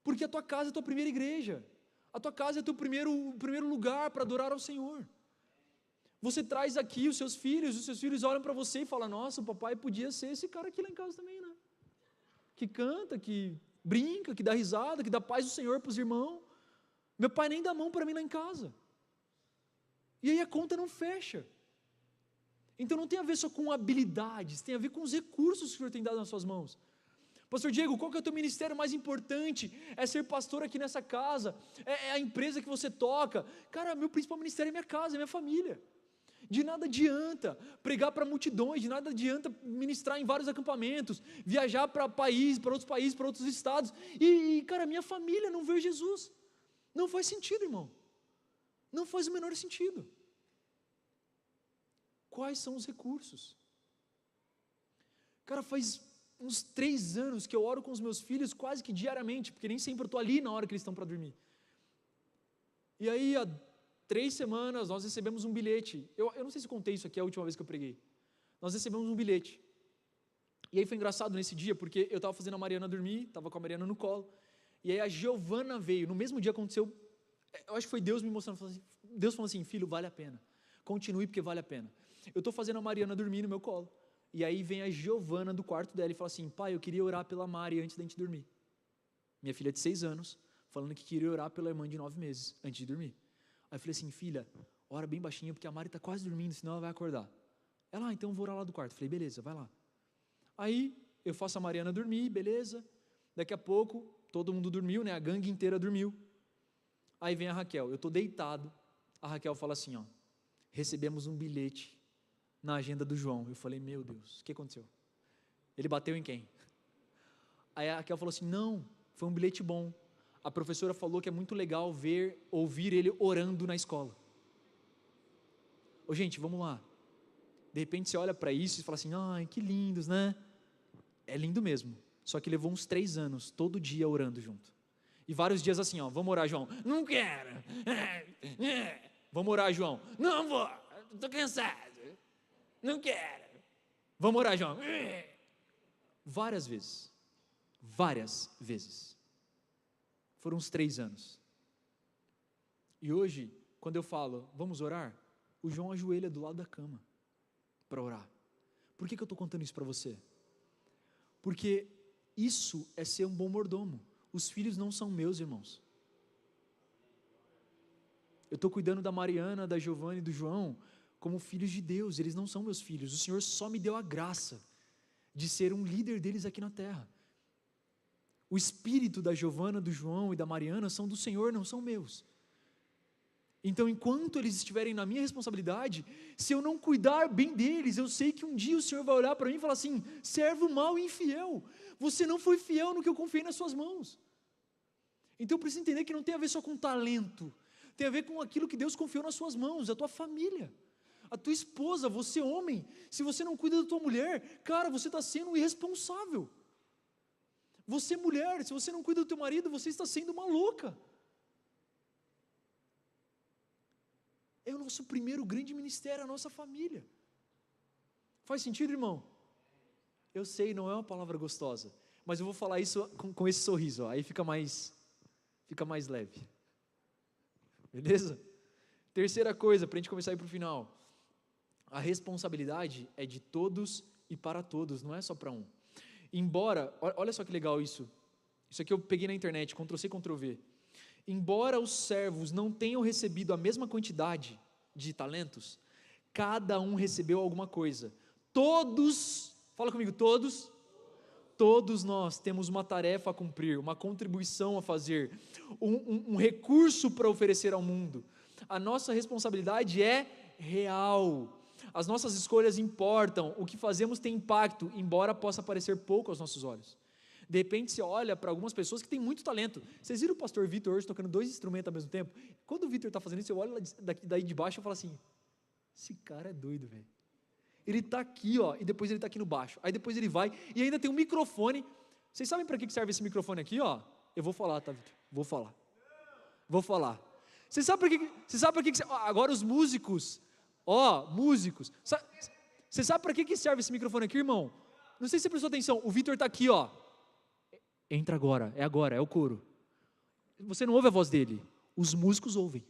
Porque a tua casa é a tua primeira igreja. A tua casa é o teu primeiro lugar para adorar ao Senhor. Você traz aqui os seus filhos olham para você e falam, nossa, o papai podia ser esse cara aqui lá em casa também, né? Que canta, que brinca, que dá risada, que dá paz do Senhor para os irmãos. Meu pai nem dá mão para mim lá em casa. E aí a conta não fecha. Então não tem a ver só com habilidades, tem a ver com os recursos que o Senhor tem dado nas suas mãos. Pastor Diego, qual que é o teu ministério mais importante? É ser pastor aqui nessa casa? É a empresa que você toca? Cara, meu principal ministério é minha casa, é minha família. De nada adianta pregar para multidões, de nada adianta ministrar em vários acampamentos, viajar para outros países, para outros estados, cara, minha família não vê Jesus. Não faz sentido, irmão. Não faz o menor sentido. Quais são os recursos? Cara, faz uns 3 anos que eu oro com os meus filhos quase que diariamente, porque nem sempre eu estou ali na hora que eles estão para dormir. E aí, há 3 semanas, nós recebemos um bilhete. Eu não sei se contei isso aqui a última vez que eu preguei. Nós recebemos um bilhete. E aí foi engraçado nesse dia, porque eu estava fazendo a Mariana dormir, estava com a Mariana no colo, e aí a Giovana veio. No mesmo dia aconteceu, eu acho que foi Deus me mostrando, Deus falou assim, filho, vale a pena. Continue porque vale a pena. Eu estou fazendo a Mariana dormir no meu colo. E aí vem a Giovana do quarto dela e fala assim, pai, eu queria orar pela Mari antes da gente dormir. Minha filha de 6 anos, falando que queria orar pela irmã de 9 meses, antes de dormir. Aí eu falei assim, filha, ora bem baixinho, porque a Mari está quase dormindo, senão ela vai acordar. Ela, então eu vou orar lá do quarto. Eu falei, beleza, vai lá. Aí eu faço a Mariana dormir, beleza. Daqui a pouco, todo mundo dormiu, né? A gangue inteira dormiu. Aí vem a Raquel, eu estou deitado. A Raquel fala assim, ó, recebemos um bilhete na agenda do João. Eu falei, meu Deus, o que aconteceu? Ele bateu em quem? Aí a Raquel falou assim, não, foi um bilhete bom. A professora falou que é muito legal ouvir ele orando na escola. Ô gente, vamos lá. De repente você olha para isso e fala assim, ai, que lindos, né? É lindo mesmo. Só que levou uns 3 anos, todo dia orando junto. E vários dias assim, ó, vamos orar, João. Não quero. Vamos orar, João. Não vou, estou cansado. Não quero. Vamos orar, João. Várias vezes. Várias vezes. Foram uns 3 anos. E hoje, quando eu falo, vamos orar, o João ajoelha do lado da cama para orar. Por que eu estou contando isso para você? Porque isso é ser um bom mordomo. Os filhos não são meus, irmãos. Eu estou cuidando da Mariana, da Giovana e do João como filhos de Deus. Eles não são meus filhos. O Senhor só me deu a graça de ser um líder deles aqui na terra. O espírito da Giovana, do João e da Mariana são do Senhor, não são meus. Então, enquanto eles estiverem na minha responsabilidade, se eu não cuidar bem deles, eu sei que um dia o Senhor vai olhar para mim e falar assim: servo mau e infiel, você não foi fiel no que eu confiei nas suas mãos. Então eu preciso entender que não tem a ver só com talento, tem a ver com aquilo que Deus confiou nas suas mãos, a tua família, a tua esposa, você homem, se você não cuida da tua mulher, cara, você está sendo irresponsável. Você mulher, se você não cuida do teu marido, você está sendo uma louca. É o nosso primeiro grande ministério, a nossa família. Faz sentido, irmão? Eu sei, não é uma palavra gostosa, mas eu vou falar isso com esse sorriso, ó, aí fica mais leve. Beleza? Terceira coisa, para a gente começar a ir para o final. A responsabilidade é de todos e para todos, não é só para um. Embora, olha só que legal isso aqui eu peguei na internet, Ctrl+C, Ctrl+V. Embora os servos não tenham recebido a mesma quantidade de talentos, cada um recebeu alguma coisa. Todos, fala comigo, todos nós temos uma tarefa a cumprir, uma contribuição a fazer, um recurso para oferecer ao mundo. A nossa responsabilidade é real. As nossas escolhas importam, o que fazemos tem impacto, embora possa parecer pouco aos nossos olhos. De repente você olha para algumas pessoas que têm muito talento. Vocês viram o pastor Vitor hoje tocando 2 instrumentos ao mesmo tempo? Quando o Vitor está fazendo isso, eu olho daí de baixo e falo assim: esse cara é doido, velho. Ele está aqui, ó, e depois ele está aqui no baixo. Aí depois ele vai e ainda tem um microfone. Vocês sabem para que serve esse microfone aqui, ó? Eu vou falar, tá, Vitor? Vou falar. Você sabe para que agora os músicos, músicos. Você sabe para que serve esse microfone aqui, irmão? Não sei se você prestou atenção. O Vitor está aqui, ó. Entra agora, é o coro. Você não ouve a voz dele, os músicos ouvem.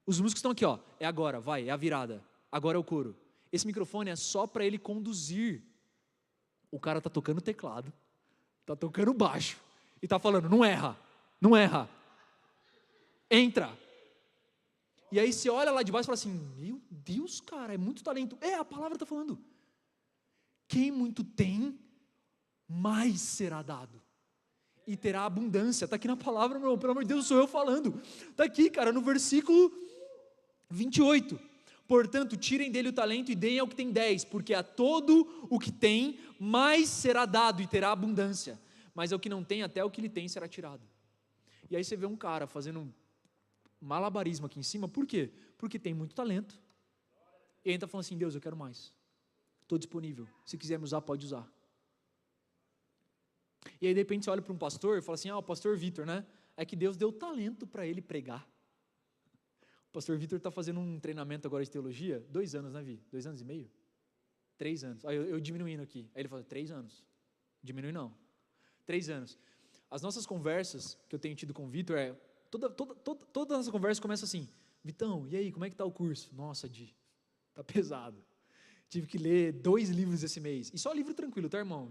Os músicos estão aqui, ó. É agora, vai, é a virada. Agora é o coro. Esse microfone é só para ele conduzir. O cara está tocando teclado, está tocando baixo e está falando: não erra. Entra. E aí você olha lá de baixo e fala assim: meu Deus, cara, é muito talento. A palavra está falando: quem muito tem, mais será dado, e terá abundância. Está aqui na palavra, meu, pelo amor de Deus, sou eu falando. Está aqui, cara, no versículo 28. Portanto, tirem dele o talento e deem ao que tem 10, porque a todo o que tem, mais será dado e terá abundância. Mas ao que não tem, até o que ele tem será tirado. E aí você vê um cara fazendo um malabarismo aqui em cima. Por quê? Porque tem muito talento. E aí está falando assim: Deus, eu quero mais. Estou disponível. Se quiser me usar, pode usar. E aí de repente você olha para um pastor e fala assim: o pastor Vitor, né? É que Deus deu talento para ele pregar. O pastor Vitor está fazendo um treinamento agora de teologia, 2 anos, né, Vi? 2 anos e meio? 3 anos. Eu diminuindo aqui. Aí ele fala: 3 anos. Diminui não. 3 anos. As nossas conversas que eu tenho tido com o Vitor toda a nossa conversa começa assim: Vitão, e aí, como é que está o curso? Nossa, Di, tá pesado. Tive que ler 2 livros esse mês. E só livro tranquilo, tá, irmão?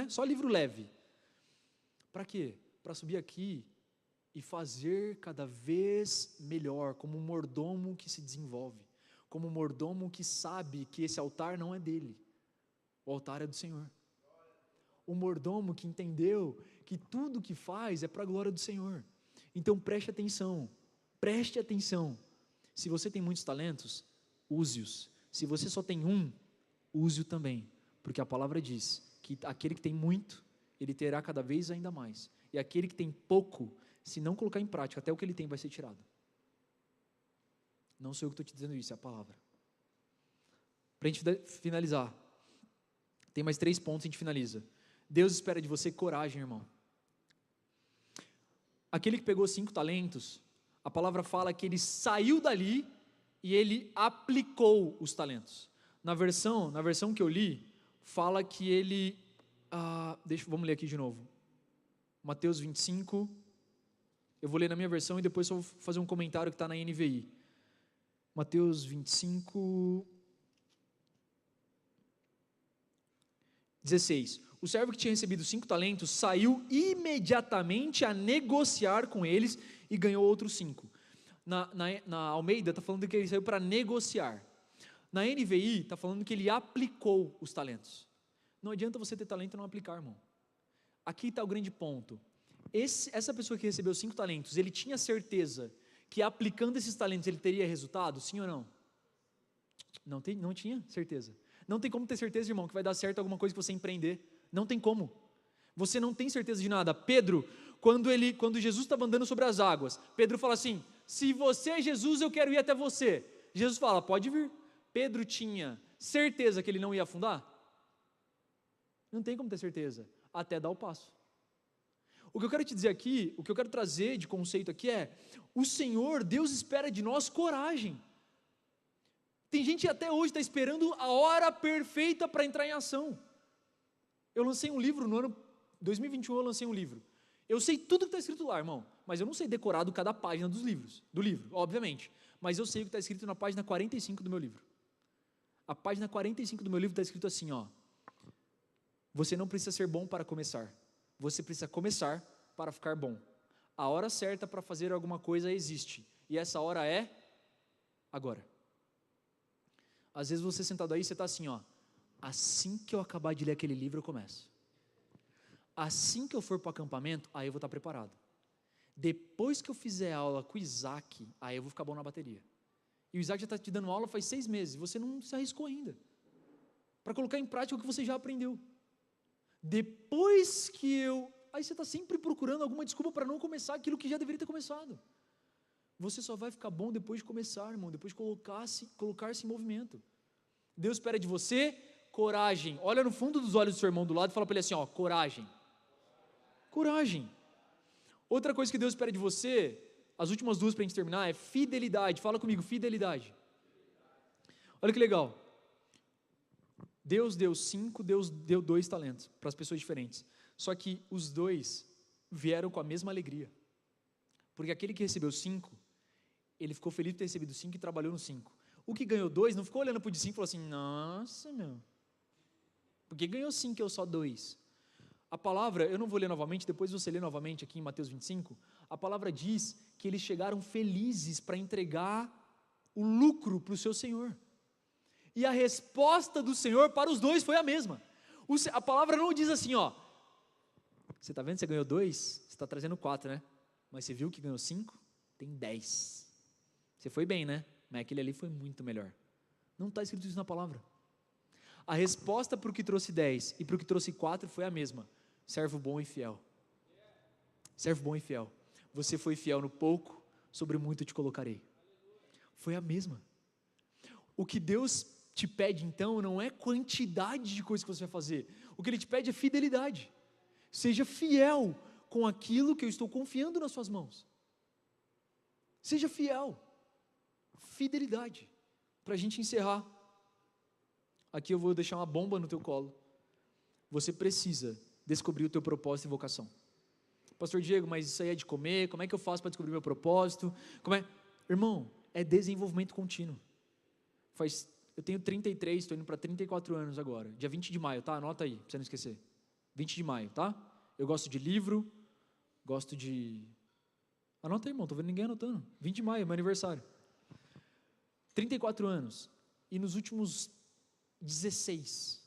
Só livro leve. Para quê? Para subir aqui e fazer cada vez melhor, como um mordomo que se desenvolve, como um mordomo que sabe que esse altar não é dele, o altar é do Senhor. O mordomo que entendeu que tudo que faz é para a glória do Senhor. Então preste atenção. Se você tem muitos talentos, use-os. Se você só tem um, use-o também, porque a palavra diz que aquele que tem muito, ele terá cada vez ainda mais, e aquele que tem pouco, se não colocar em prática, até o que ele tem vai ser tirado. Não sou eu que estou te dizendo isso, é a palavra. Para a gente finalizar, tem mais 3 pontos e a gente finaliza. Deus espera de você coragem, irmão. Aquele que pegou 5 talentos, a palavra fala que ele saiu dali e ele aplicou os talentos. Na versão que eu li, fala que ele, vamos ler aqui de novo, Mateus 25, eu vou ler na minha versão e depois eu vou fazer um comentário que está na NVI, Mateus 25, 16, o servo que tinha recebido 5 talentos, saiu imediatamente a negociar com eles e ganhou outros 5, na Almeida está falando que ele saiu para negociar, na NVI está falando que ele aplicou os talentos. Não adianta você ter talento e não aplicar, irmão. aqui está o grande ponto. Essa pessoa que recebeu 5 talentos, ele tinha certeza que aplicando esses talentos ele teria resultado? Sim ou não? Não tinha certeza. Não tem como ter certeza, irmão, que vai dar certo alguma coisa que você empreender. Não tem como. Você não tem certeza de nada. Pedro, quando Jesus estava andando sobre as águas, Pedro fala assim: se você é Jesus, eu quero ir até você. Jesus fala: pode vir. Pedro tinha certeza que ele não ia afundar? Não tem como ter certeza, até dar o passo. O que eu quero te dizer aqui, o que eu quero trazer de conceito aqui é: o Senhor, Deus espera de nós coragem. Tem gente que até hoje está esperando a hora perfeita para entrar em ação. Eu lancei um livro no ano 2021, eu lancei um livro. Eu sei tudo que está escrito lá, irmão, mas eu não sei decorado cada página do livro, obviamente. Mas eu sei o que está escrito na página 45 do meu livro. A página 45 do meu livro está escrito assim, ó: você não precisa ser bom para começar, você precisa começar para ficar bom. A hora certa para fazer alguma coisa existe, e essa hora é agora. Às vezes você sentado aí, você está assim, ó: assim que eu acabar de ler aquele livro eu começo. Assim que eu for para o acampamento, aí eu vou estar preparado. Depois que eu fizer aula com o Isaac, aí eu vou ficar bom na bateria. E o Isaac já está te dando aula faz 6 meses, você não se arriscou ainda para colocar em prática o que você já aprendeu. Depois que aí você está sempre procurando alguma desculpa para não começar aquilo que já deveria ter começado. Você só vai ficar bom depois de começar, irmão, depois de colocar-se em movimento. Deus espera de você coragem. Olha no fundo dos olhos do seu irmão do lado e fala para ele assim, ó: coragem. Coragem. Outra coisa que Deus espera de você, as últimas 2 para a gente terminar, é fidelidade. Fala comigo, fidelidade. Olha que legal. Deus deu 5, Deus deu 2 talentos para as pessoas diferentes. Só que os 2 vieram com a mesma alegria. Porque aquele que recebeu 5, ele ficou feliz de ter recebido 5 e trabalhou no 5. O que ganhou 2 não ficou olhando para o de 5 e falou assim: nossa, meu, porque ganhou 5 e eu só 2. A palavra, eu não vou ler novamente, depois você lê novamente aqui em Mateus 25, a palavra diz que eles chegaram felizes para entregar o lucro para o seu Senhor. E a resposta do Senhor para os 2 foi a mesma. A palavra não diz assim, ó: você está vendo, você ganhou 2, você está trazendo 4, né? Mas você viu que ganhou 5? Tem 10. Você foi bem, né? Mas aquele ali foi muito melhor. Não está escrito isso na palavra. A resposta para o que trouxe 10 e para o que trouxe 4 foi a mesma: servo bom e fiel. Servo bom e fiel. Você foi fiel no pouco, sobre muito te colocarei. Foi a mesma. O que Deus te pede então não é quantidade de coisas que você vai fazer. O que Ele te pede é fidelidade. Seja fiel com aquilo que eu estou confiando nas suas mãos. Seja fiel. Fidelidade. Para a gente encerrar, aqui eu vou deixar uma bomba no teu colo. Você precisa descobrir o teu propósito e vocação. Pastor Diego, mas isso aí é de comer, como é que eu faço para descobrir meu propósito? Irmão, é desenvolvimento contínuo. Eu tenho 33, estou indo para 34 anos agora, dia 20 de maio, tá? Anota aí, para você não esquecer. 20 de maio, tá? Eu gosto de livro, gosto de... Anota aí, irmão, estou vendo ninguém anotando. 20 de maio, meu aniversário. 34 anos, e nos últimos 16,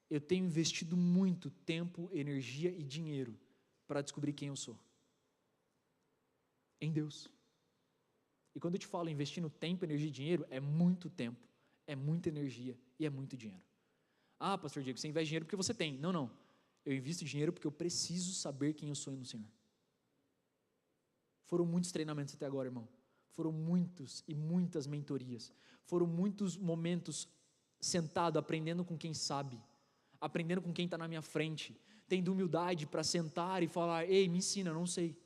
eu tenho investido muito tempo, energia e dinheiro para descobrir quem eu sou. Em Deus. E quando eu te falo investindo tempo, energia e dinheiro, é muito tempo, é muita energia e é muito dinheiro. Ah, pastor Diego, você investe dinheiro porque você tem. Não. Eu invisto dinheiro porque eu preciso saber quem eu sou no Senhor. Foram muitos treinamentos até agora, irmão. Foram muitos e muitas mentorias. Foram muitos momentos sentado, aprendendo com quem sabe. Aprendendo com quem está na minha frente. Tendo humildade para sentar e falar: ei, me ensina, eu não sei.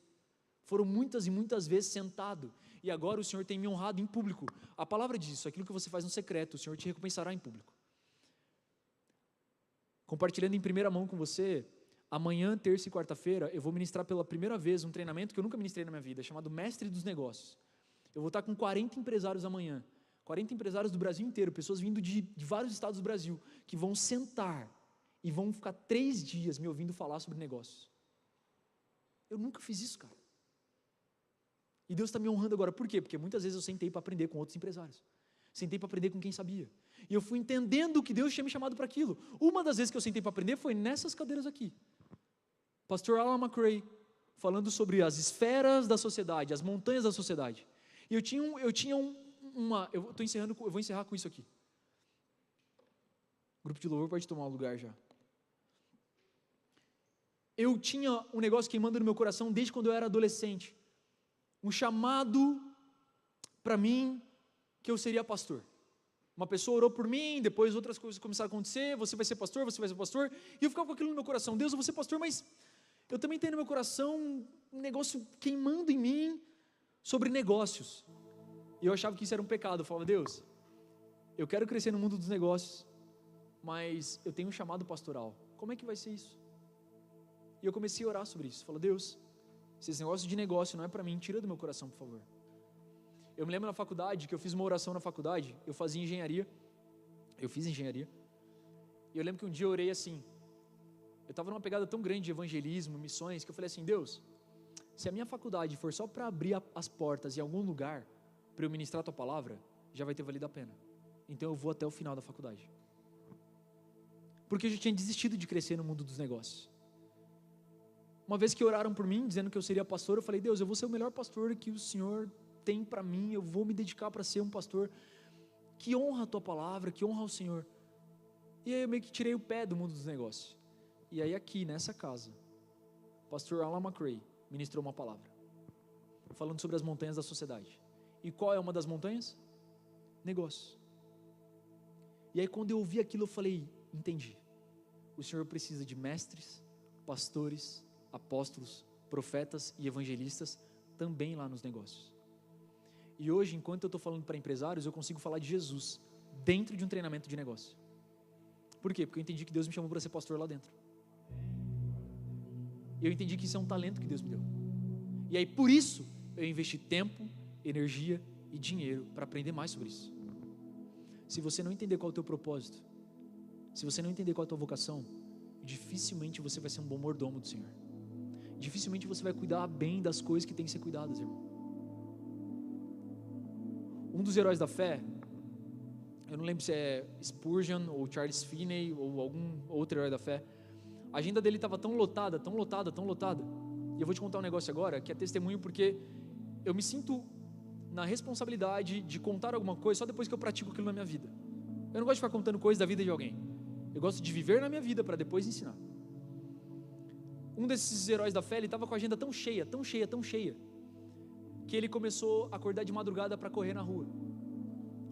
Foram muitas e muitas vezes sentado. E agora o Senhor tem me honrado em público. A palavra diz isso: aquilo que você faz no secreto, o Senhor te recompensará em público. Compartilhando em primeira mão com você, amanhã, terça e quarta-feira, eu vou ministrar pela primeira vez um treinamento que eu nunca ministrei na minha vida, chamado Mestre dos Negócios. Eu vou estar com 40 empresários amanhã, 40 empresários do Brasil inteiro, pessoas vindo de vários estados do Brasil, que vão sentar e vão ficar 3 dias me ouvindo falar sobre negócios. Eu nunca fiz isso, cara. E Deus está me honrando agora. Por quê? Porque muitas vezes eu sentei para aprender com outros empresários. Sentei para aprender com quem sabia. E eu fui entendendo que Deus tinha me chamado para aquilo. Uma das vezes que eu sentei para aprender foi nessas cadeiras aqui. Pastor Alan McRae, falando sobre as esferas da sociedade, as montanhas da sociedade. E eu vou encerrar com isso aqui. O grupo de louvor pode tomar o lugar já. Eu tinha um negócio queimando no meu coração desde quando eu era adolescente. Um chamado para mim que eu seria pastor. Uma pessoa orou por mim, depois outras coisas começaram a acontecer, você vai ser pastor, você vai ser pastor, e eu ficava com aquilo no meu coração, Deus, eu vou ser pastor, mas eu também tenho no meu coração um negócio queimando em mim sobre negócios, e eu achava que isso era um pecado. Eu falava, Deus, eu quero crescer no mundo dos negócios, mas eu tenho um chamado pastoral, como é que vai ser isso? E eu comecei a orar sobre isso, falei, Deus, se esse negócio de negócio não é para mim, tira do meu coração, por favor. Eu me lembro na faculdade, que eu fiz uma oração na faculdade, eu fiz engenharia, e eu lembro que um dia eu orei assim, eu estava numa pegada tão grande de evangelismo, missões, que eu falei assim, Deus, se a minha faculdade for só para abrir as portas em algum lugar, para eu ministrar a tua palavra, já vai ter valido a pena, então eu vou até o final da faculdade, porque eu já tinha desistido de crescer no mundo dos negócios. Uma vez que oraram por mim, dizendo que eu seria pastor, eu falei, Deus, eu vou ser o melhor pastor que o Senhor tem para mim, eu vou me dedicar para ser um pastor que honra a tua palavra, que honra o Senhor. E aí eu meio que tirei o pé do mundo dos negócios. E aí aqui nessa casa, o pastor Alan McRae ministrou uma palavra, falando sobre as montanhas da sociedade. E qual é uma das montanhas? Negócios. E aí quando eu ouvi aquilo eu falei, entendi, o Senhor precisa de mestres, pastores, apóstolos, profetas e evangelistas também lá nos negócios. E hoje, enquanto eu estou falando para empresários, eu consigo falar de Jesus dentro de um treinamento de negócio. Por quê? Porque eu entendi que Deus me chamou para ser pastor lá dentro. E eu entendi que isso é um talento que Deus me deu. E aí, por isso, eu investi tempo, energia e dinheiro para aprender mais sobre isso. Se você não entender qual é o teu propósito, se você não entender qual é a tua vocação, dificilmente você vai ser um bom mordomo do Senhor. Dificilmente você vai cuidar bem das coisas que tem que ser cuidadas, irmão. Um dos heróis da fé, eu não lembro se é Spurgeon ou Charles Finney ou algum outro herói da fé, a agenda dele estava tão lotada, e eu vou te contar um negócio agora, que é testemunho, porque eu me sinto na responsabilidade de contar alguma coisa só depois que eu pratico aquilo na minha vida. Eu não gosto de ficar contando coisas da vida de alguém, eu gosto de viver na minha vida para depois ensinar. Um desses heróis da fé, ele estava com a agenda tão cheia, que ele começou a acordar de madrugada para correr na rua,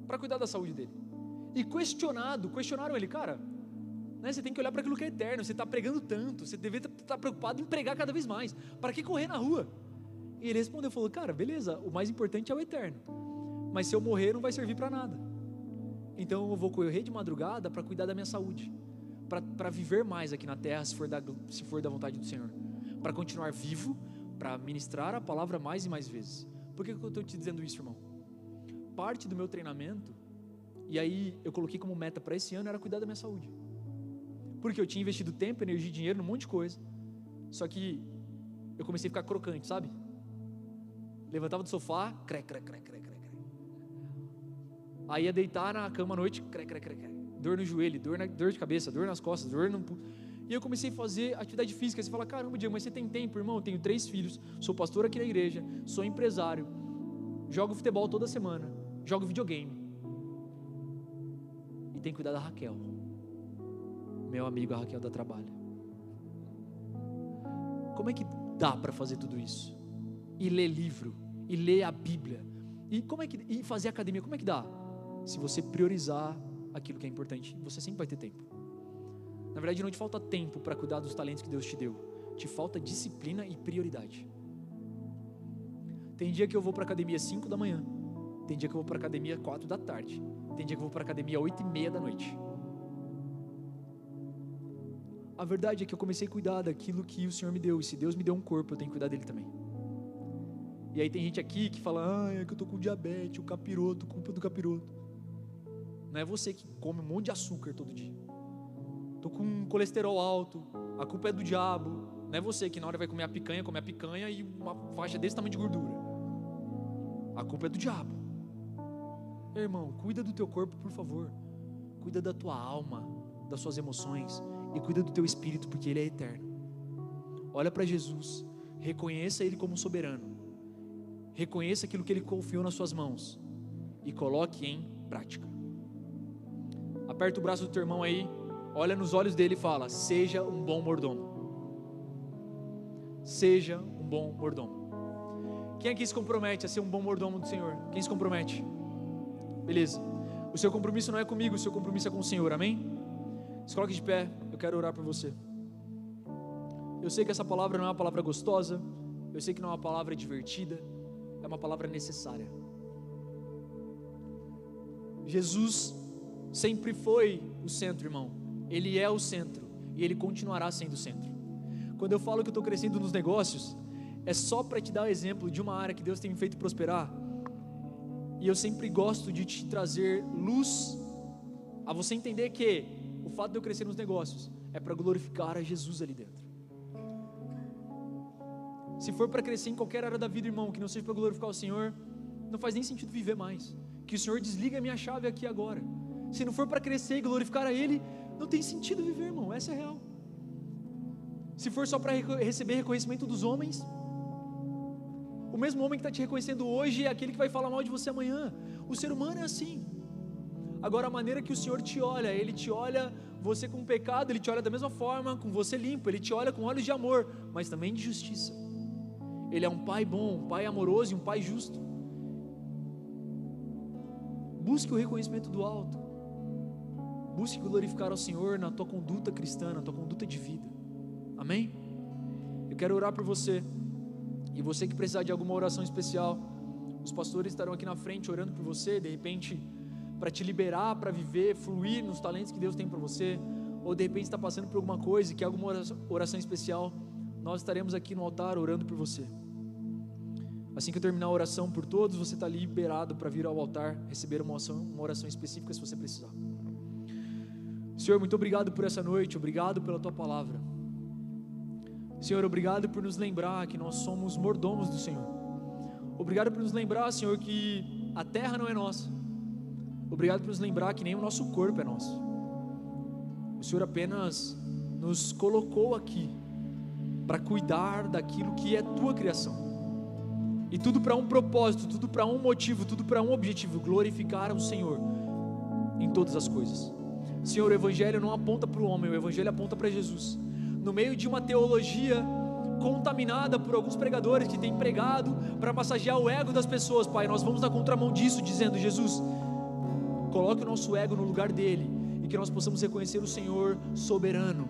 para cuidar da saúde dele. E questionaram ele, cara, né, você tem que olhar para aquilo que é eterno, você está pregando tanto, você deveria estar preocupado em pregar cada vez mais, para que correr na rua? E ele respondeu, falou, cara, beleza, o mais importante é o eterno, mas se eu morrer não vai servir para nada, então eu vou correr de madrugada para cuidar da minha saúde, para viver mais aqui na terra, se for da vontade do Senhor, para continuar vivo, para ministrar a palavra mais e mais vezes. Por que eu estou te dizendo isso, irmão? Parte do meu treinamento, e aí eu coloquei como meta para esse ano, era cuidar da minha saúde, porque eu tinha investido tempo, energia e dinheiro num monte de coisa, só que eu comecei a ficar crocante, sabe? Levantava do sofá, aí ia deitar na cama à noite, dor no joelho, dor de cabeça, dor nas costas, e eu comecei a fazer atividade física. Você fala, caramba, Diego, mas você tem tempo? Irmão, eu tenho 3 filhos, sou pastor aqui na igreja, sou empresário, jogo futebol toda semana, jogo videogame, e tenho que cuidar da Raquel, meu amigo, a Raquel dá trabalho. Como é que dá para fazer tudo isso? E ler livro, e ler a Bíblia, e fazer academia, como é que dá? Se você priorizar aquilo que é importante, você sempre vai ter tempo. Na verdade, não te falta tempo para cuidar dos talentos que Deus te deu, te falta disciplina e prioridade. Tem dia que eu vou para a academia 5 da manhã, tem dia que eu vou para a academia 4 da tarde, tem dia que eu vou para a academia 8:30 da noite. A verdade é que eu comecei a cuidar daquilo que o Senhor me deu, e se Deus me deu um corpo, eu tenho que cuidar dele também. E aí tem gente aqui que fala, é que eu tô com diabetes, o capiroto, culpa do capiroto. Não é você que come um monte de açúcar todo dia. Tô com colesterol alto, a culpa é do diabo. Não é você que na hora vai comer a picanha e uma faixa desse tamanho de gordura. A culpa é do diabo. Irmão, cuida do teu corpo, por favor. Cuida da tua alma, das suas emoções, e cuida do teu espírito, porque ele é eterno. olha para Jesus, reconheça Ele como soberano, reconheça aquilo que Ele confiou nas suas mãos e coloque em prática. Aperta o braço do teu irmão aí, olha nos olhos dele e fala: seja um bom mordomo. Seja um bom mordomo. Quem aqui se compromete a ser um bom mordomo do Senhor? Quem se compromete? Beleza. O seu compromisso não é comigo, o seu compromisso é com o Senhor, amém? Se coloque de pé, eu quero orar por você. Eu sei que essa palavra não é uma palavra gostosa, eu sei que não é uma palavra divertida, é uma palavra necessária. Jesus sempre foi o centro, irmão. Ele é o centro e Ele continuará sendo o centro. Quando eu falo que eu estou crescendo nos negócios, é só para te dar o exemplo de uma área que Deus tem me feito prosperar. E eu sempre gosto de te trazer luz, a você entender que o fato de eu crescer nos negócios é para glorificar a Jesus ali dentro. Se for para crescer em qualquer área da vida, irmão, que não seja para glorificar o Senhor, não faz nem sentido viver mais. Que o Senhor desliga a minha chave aqui agora. Se não for para crescer e glorificar a Ele, não tem sentido viver, irmão, essa é a real. Se for só para receber reconhecimento dos homens, o mesmo homem que está te reconhecendo hoje é aquele que vai falar mal de você amanhã. O ser humano é assim. Agora, a maneira que o Senhor te olha, Ele te olha você com pecado, Ele te olha da mesma forma, com você limpo, Ele te olha com olhos de amor, mas também de justiça. Ele é um pai bom, um pai amoroso e um pai justo. Busque o reconhecimento do alto. Busque glorificar ao Senhor na tua conduta cristã, na tua conduta de vida. Amém? Eu quero orar por você. E você que precisar de alguma oração especial, os pastores estarão aqui na frente orando por você, de repente para te liberar, para viver, fluir nos talentos que Deus tem para você, ou de repente está passando por alguma coisa e quer alguma oração especial, nós estaremos aqui no altar orando por você. Assim que eu terminar a oração por todos, você está liberado para vir ao altar, receber uma oração específica se você precisar. Senhor, muito obrigado por essa noite, obrigado pela Tua palavra. Senhor, obrigado por nos lembrar que nós somos mordomos do Senhor. Obrigado por nos lembrar, Senhor, que a terra não é nossa. Obrigado por nos lembrar que nem o nosso corpo é nosso. O Senhor apenas nos colocou aqui para cuidar daquilo que é Tua criação. E tudo para um propósito, tudo para um motivo, tudo para um objetivo: glorificar o Senhor em todas as coisas. Senhor, o Evangelho não aponta para o homem, o Evangelho aponta para Jesus. No meio de uma teologia contaminada por alguns pregadores que têm pregado para massagear o ego das pessoas, Pai, nós vamos na contramão disso, dizendo: Jesus, coloque o nosso ego no lugar dele, e que nós possamos reconhecer o Senhor soberano,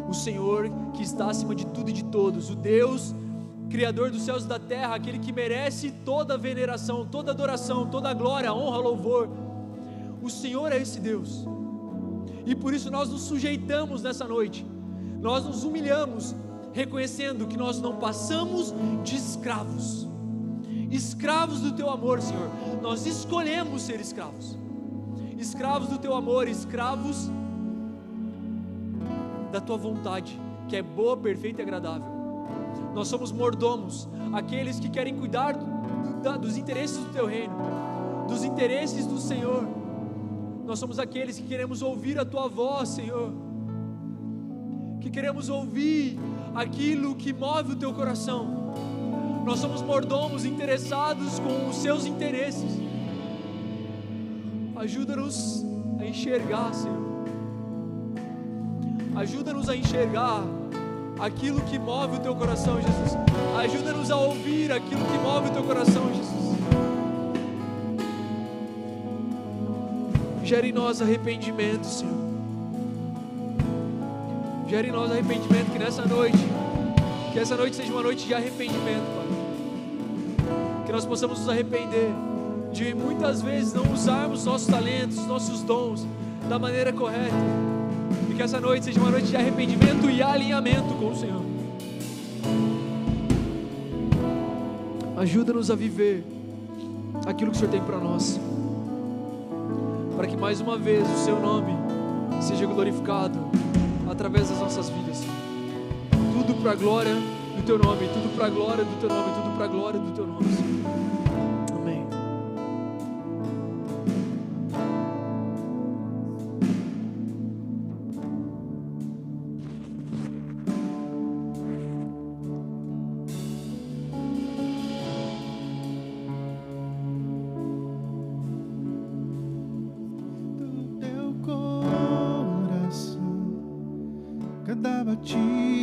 o Senhor que está acima de tudo e de todos, o Deus Criador dos céus e da terra, aquele que merece toda a veneração, toda a adoração, toda a glória, honra, louvor. O Senhor é esse Deus, e por isso nós nos sujeitamos nessa noite. Nós nos humilhamos, reconhecendo que nós não passamos de escravos, escravos do Teu amor, Senhor. Nós escolhemos ser escravos, escravos do Teu amor, escravos da Tua vontade, que é boa, perfeita e agradável. Nós somos mordomos, aqueles que querem cuidar dos interesses do Teu reino, dos interesses do Senhor. Nós somos aqueles que queremos ouvir a Tua voz, Senhor, que queremos ouvir aquilo que move o Teu coração. Nós somos mordomos interessados com os Seus interesses. Ajuda-nos a enxergar, Senhor. Ajuda-nos a enxergar aquilo que move o Teu coração, Jesus. Ajuda-nos a ouvir aquilo que move o Teu coração, Jesus. Gere em nós arrependimento, Senhor. Gere em nós arrependimento, que essa noite seja uma noite de arrependimento, Pai. Que nós possamos nos arrepender de muitas vezes não usarmos nossos talentos, nossos dons da maneira correta. E que essa noite seja uma noite de arrependimento e alinhamento com o Senhor. Ajuda-nos a viver aquilo que o Senhor tem para nós, para que mais uma vez o Seu nome seja glorificado através das nossas vidas. Tudo para a glória do Teu nome, tudo para a glória do Teu nome, tudo para a glória do Teu nome, Senhor. Amém. cada batida